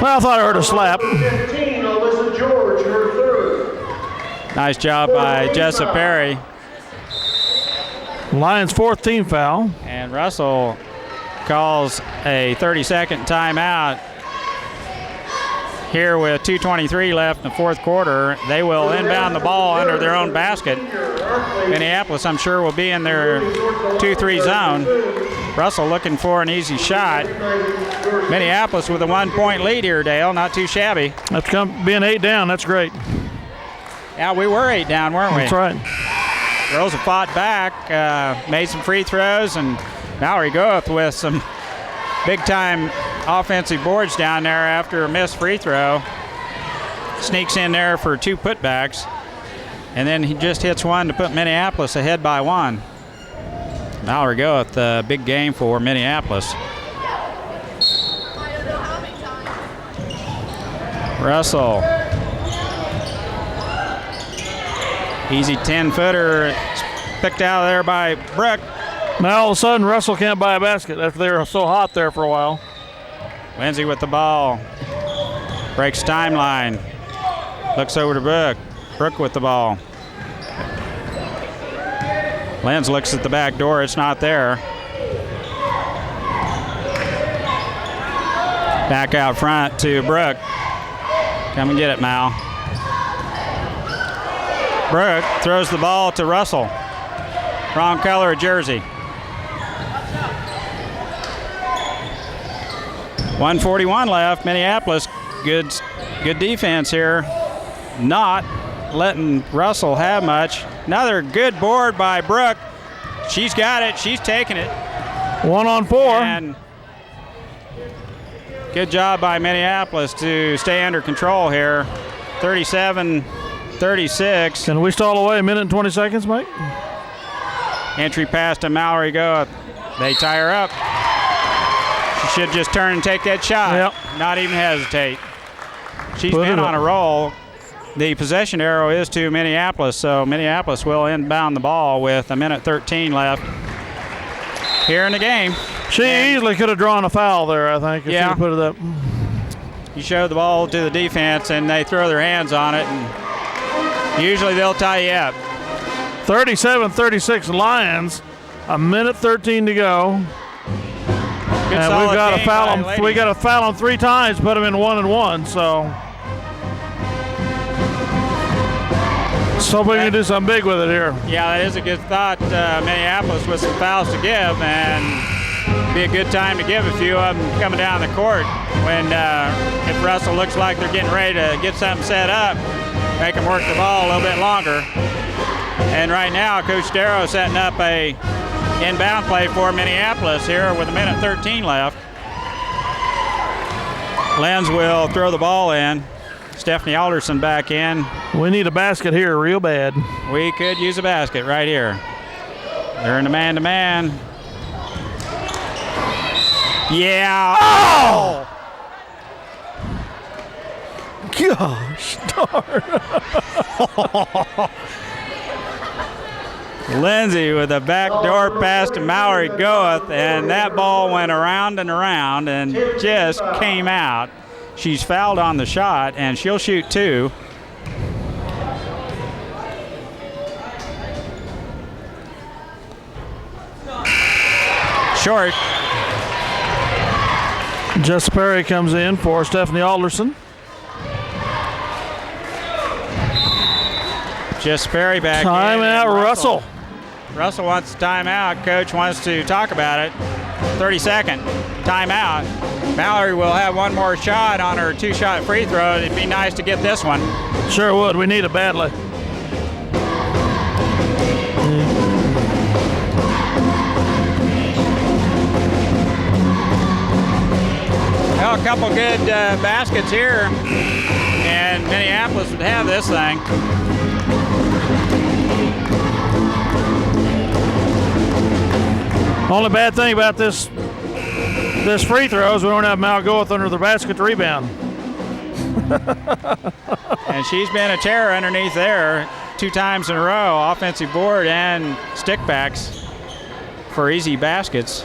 Well, I thought I heard a slap.
15, Alyssa George, her third.
nice job by Jessa Perry.
Lions' 4th team foul.
And Russell calls a 30-second timeout here with 2:23 left in the fourth quarter. They will inbound the ball under their own basket. Minneapolis, I'm sure, will be in their 2-3 zone. Russell looking for an easy shot. Minneapolis with a 1-point lead here, Dale. Not too shabby.
That's being 8 down. That's great.
Yeah, we were 8 down, weren't we?
That's right.
Girls have fought back, made some free throws, and Mallory Goeth with some big-time offensive boards down there after a missed free throw. Sneaks in there for 2 putbacks, and then he just hits one to put Minneapolis ahead by 1. Mallory Goeth, big game for Minneapolis. Russell. Easy 10-footer picked out of there by Brooke.
Now all of a sudden Russell can't buy a basket after they were so hot there for a while.
Lindsay with the ball. Breaks timeline. Looks over to Brooke. Brooke with the ball. Lenz looks at the back door. It's not there. Back out front to Brooke. Come and get it, Mal. Brooke throws the ball to Russell. Wrong color of jersey. 1:41 left. Minneapolis, good defense here. Not letting Russell have much. Another good board by Brooke. She's got it. She's taking it.
1-on-4.
And good job by Minneapolis to stay under control here. 37-36.
Can we stall away a minute and 20 seconds, Mike?
Entry pass to Mallory Goeth. They tie her up. She should just turn and take that shot.
Yep.
Not even hesitate. She's
Put
been
it
on
up.
a roll. The possession arrow is to Minneapolis, so Minneapolis will inbound the ball with a minute 13 left here in the game.
She easily could have drawn a foul there, I think, if
Yeah.
she put it up.
You show the ball to the defense, and they throw their hands on it, and usually they'll tie you up.
37-36 Lions. A minute 13 to go.
Good
And
solid
we've got a
game
foul
by
on.
ladies.
We got a foul on 3 times. Put them in 1-and-1. So hopefully we can do something big with it here.
Yeah, that is a good thought. Minneapolis with some fouls to give, and be a good time to give a few of them coming down the court. When if Russell looks like they're getting ready to get something set up, make them work the ball a little bit longer. And right now, Coach Darrow setting up a inbound play for Minneapolis here with a minute 13 left. Lenz will throw the ball in. Stephanie Alderson back in.
We need a basket here real bad.
We could use a basket right here. They're in a man-to-man. Yeah.
Oh! Gosh darn.
Lindsay with a backdoor pass to Mallory Goeth, and that ball went around and around and just came out. She's fouled on the shot, and she'll shoot 2. Short.
Jess Perry comes in for Stephanie Alderson.
Just Perry back in.
Timeout,
and
Russell.
Russell wants a timeout. Coach wants to talk about it. 30-second timeout. Mallory will have one more shot on her 2-shot free throw. It'd be nice to get this one.
Sure would. We need it badly.
Well, a couple good baskets here, and Minneapolis would have this thing.
Only bad thing about this free throw is we don't have Malgoeth under the basket to rebound.
And she's been a terror underneath there 2 times in a row, offensive board and stickbacks for easy baskets.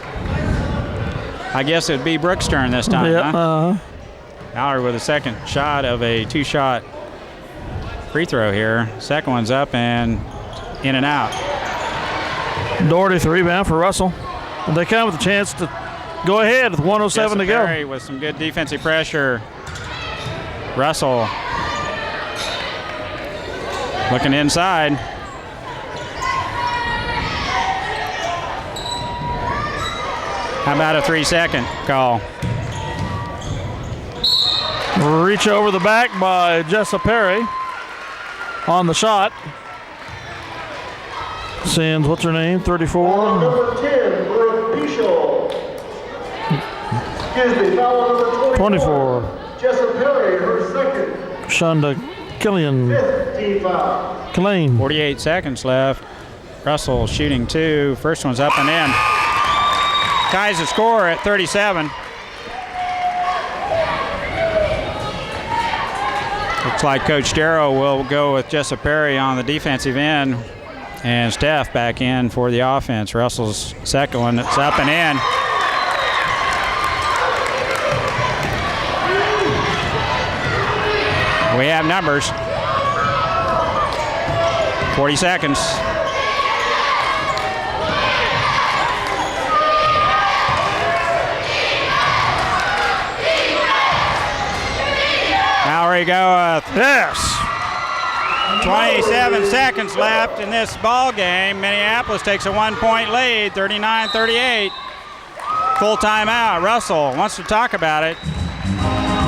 I guess it'd be Brooks' turn this time, huh? Mallory with a second shot of a 2-shot free throw here. Second one's up and in and out.
Doherty the rebound for Russell. And they come with a chance to go ahead with 1:07 to go.
Perry with some good defensive pressure. Russell looking inside. How about a 3-second call?
Reach over the back by Jessa Perry on the shot. Sends, what's her name, 34?
Number 10, Brooke Bischel. Excuse me, foul number
24.
Jessa Perry, her second.
Shonda Killian.
15 foul.
Killeen.
48 seconds left. Russell shooting 2. First one's up and in. Ties the score at 37. Looks like Coach Darrow will go with Jessa Perry on the defensive end and Steph back in for the offense. Russell's second one, it's up and in. We have numbers. 40 seconds. Mallory Goeth.
Yes.
27 seconds left in this ball game. Minneapolis takes a 1-point lead, 39-38. Full timeout. Russell wants to talk about it.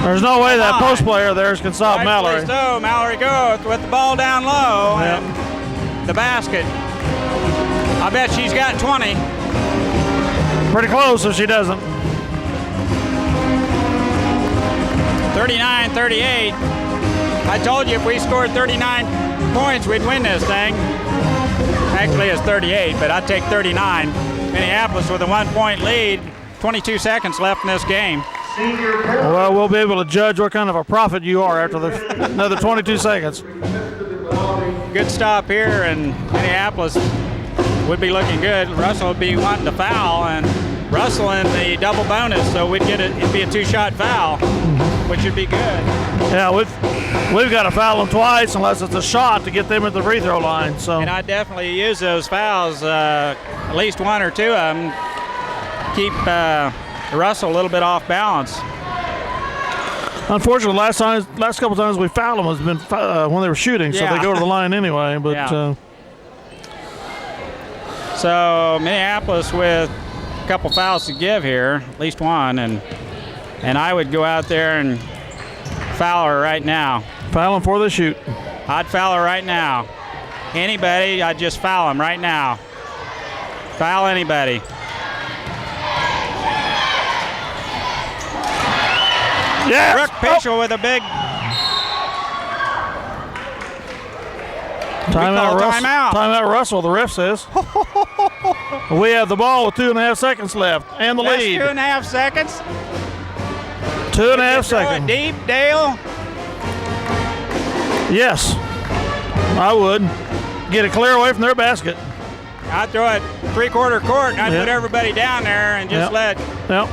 There's no way that post player there can stop Mallory.
So Mallory Goeth with the ball down low and the basket. I bet she's got 20.
Pretty close if she doesn't.
39-38. I told you if we scored 39 points, we'd win this thing. Actually, it's 38, but I'd take 39. Minneapolis with a 1-point lead. 22 seconds left in this game.
Well, we'll be able to judge what kind of a prophet you are after another 22 seconds.
Good stop here, and Minneapolis would be looking good. Russell would be wanting to foul, and Russell in the double bonus, so we'd get it'd be a 2-shot foul, which would be good.
Yeah, we've got to foul them twice unless it's a shot to get them at the free throw line. So.
And I definitely use those fouls, at least 1 or 2 of them, keep Russell a little bit off balance.
Unfortunately, last couple times we fouled them has been when they were shooting, so they go to the line anyway. But
so Minneapolis with a couple fouls to give here, at least 1, and I would go out there and foul her right now.
Foul them before they shoot.
I'd foul her right now. Anybody, I'd just foul them right now. Foul anybody.
Yes!
Brooke Bischel with a big
timeout.
Timeout.
Timeout, Russell. The ref says. We have the ball with 2.5 seconds left and the lead.
2.5 seconds.
2.5 seconds.
Deep, Dale.
Yes, I would get it clear away from their basket.
I'd throw it 3/4 court and I'd put everybody down there and just let.
Yep.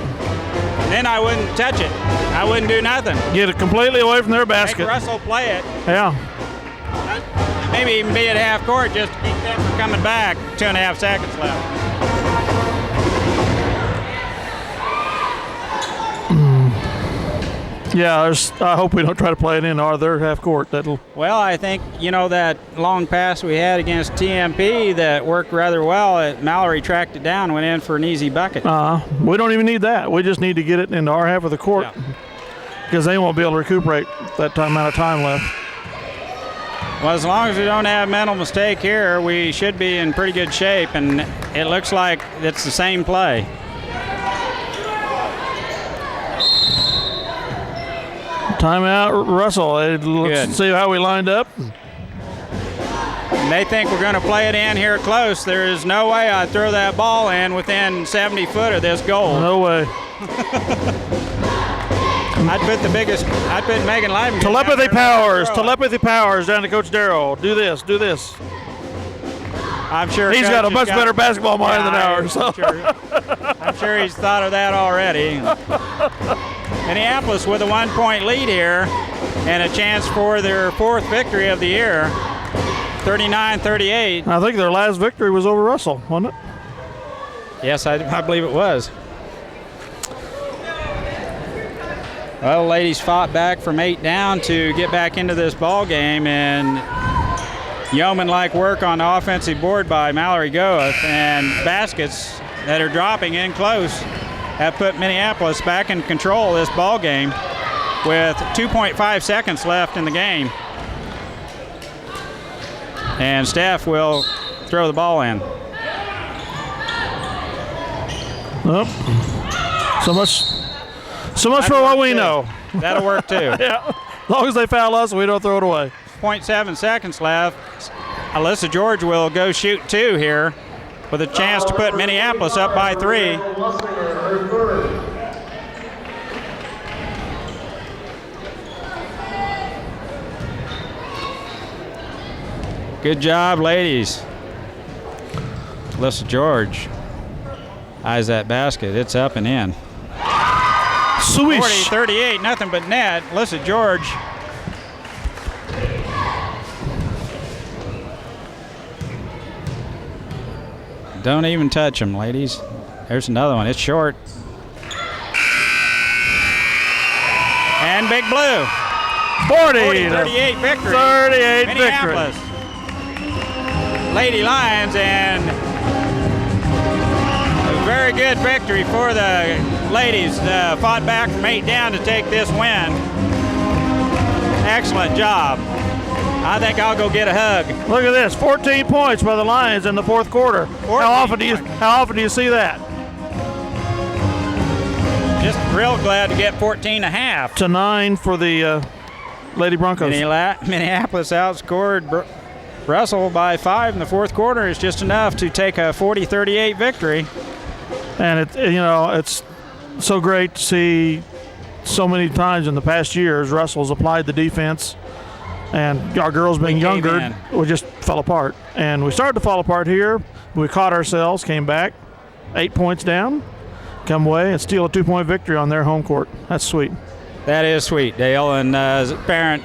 Then I wouldn't touch it. I wouldn't do nothing.
Get it completely away from their basket.
Make Russell play it.
Yeah.
Maybe even be at half court just to keep them from coming back. 2.5 seconds left.
Yeah, I hope we don't try to play it in their half court.
Well, I think, that long pass we had against TMP that worked rather well. Mallory tracked it down, went in for an easy bucket.
We don't even need that. We just need to get it into our half of the court because they won't be able to recuperate that amount of time left.
Well, as long as we don't have mental mistake here, we should be in pretty good shape, and it looks like it's the same play.
Timeout, Russell. Let's see how we lined up.
And they think we're going to play it in here close. There is no way I'd throw that ball in within 70 foot of this goal.
No way.
I'd put Megan Lyman.
Telepathy powers down to Coach Darrell. Do this, do this.
I'm sure
He's
Coach
got a
has
much better basketball mind than ours. So.
I'm sure he's thought of that already. Minneapolis with a 1-point lead here and a chance for their 4th victory of the year, 39-38.
I think their last victory was over Russell, wasn't it?
Yes, I believe it was. Well, ladies fought back from 8 down to get back into this ball game, and yeoman-like work on the offensive board by Mallory Goeth, and baskets that are dropping in close have put Minneapolis back in control of this ball game with 2.5 seconds left in the game. And Steph will throw the ball in.
Nope. So much for what we know.
That'll work too.
Yeah. As long as they foul us, we don't throw it away.
0.7 seconds left. Alyssa George will go shoot 2 here with a chance to put Minneapolis up by 3. Good job, ladies. Alyssa George eyes that basket. It's up and in.
Swish.
40-38, nothing but net. Alyssa George. Don't even touch them, ladies. There's another one. It's short. And Big Blue. 40-38 victory.
38
Minneapolis.
victory.
Lady Lions, and a very good victory for the ladies. Fought back from 8 down to take this win. Excellent job. I think I'll go get a hug.
Look at this, 14 points by the Lions in the 4th quarter. How often do you see that?
Just real glad to get 14.5.
To 9 for the Lady Broncos.
Minneapolis outscored Russell by 5 in the 4th quarter. Is just enough to take a 40-38 victory.
And it's so great to see so many times in the past years Russell's applied the defense, and our girls being younger, we just fell apart. And we started to fall apart here. We caught ourselves, came back, 8 points down, come away and steal a 2-point victory on their home court. That's sweet.
That is sweet, Dale. And as a parent,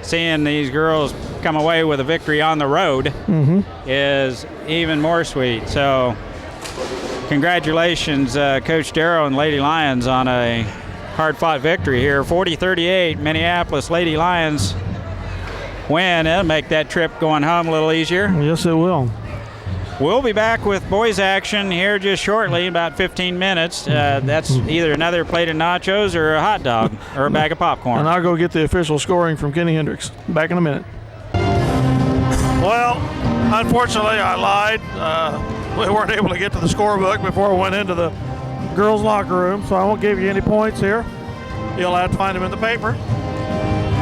seeing these girls come away with a victory on the road is even more sweet. So congratulations, Coach Darrow and Lady Lions, on a hard-fought victory here. 40-38, Minneapolis Lady Lions win. It'll make that trip going home a little easier.
Yes, it will.
We'll be back with boys action here just shortly, about 15 minutes. That's either another plate of nachos or a hot dog or a bag of popcorn.
And I'll go get the official scoring from Kenny Hendricks. Back in a minute. Well, unfortunately, I lied. We weren't able to get to the scorebook before we went into the girls' locker room, so I won't give you any points here. You'll have to find them in the paper.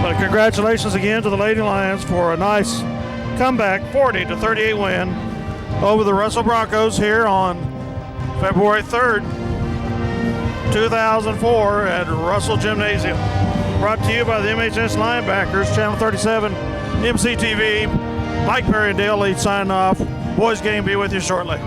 But congratulations again to the Lady Lions for a nice comeback 40-38 win over the Russell Broncos here on February 3rd, 2004 at Russell Gymnasium. Brought to you by the MHS Linebackers, Channel 37, MCTV. Mike Perry and Dale Leeds signing off. Boys game be with you shortly.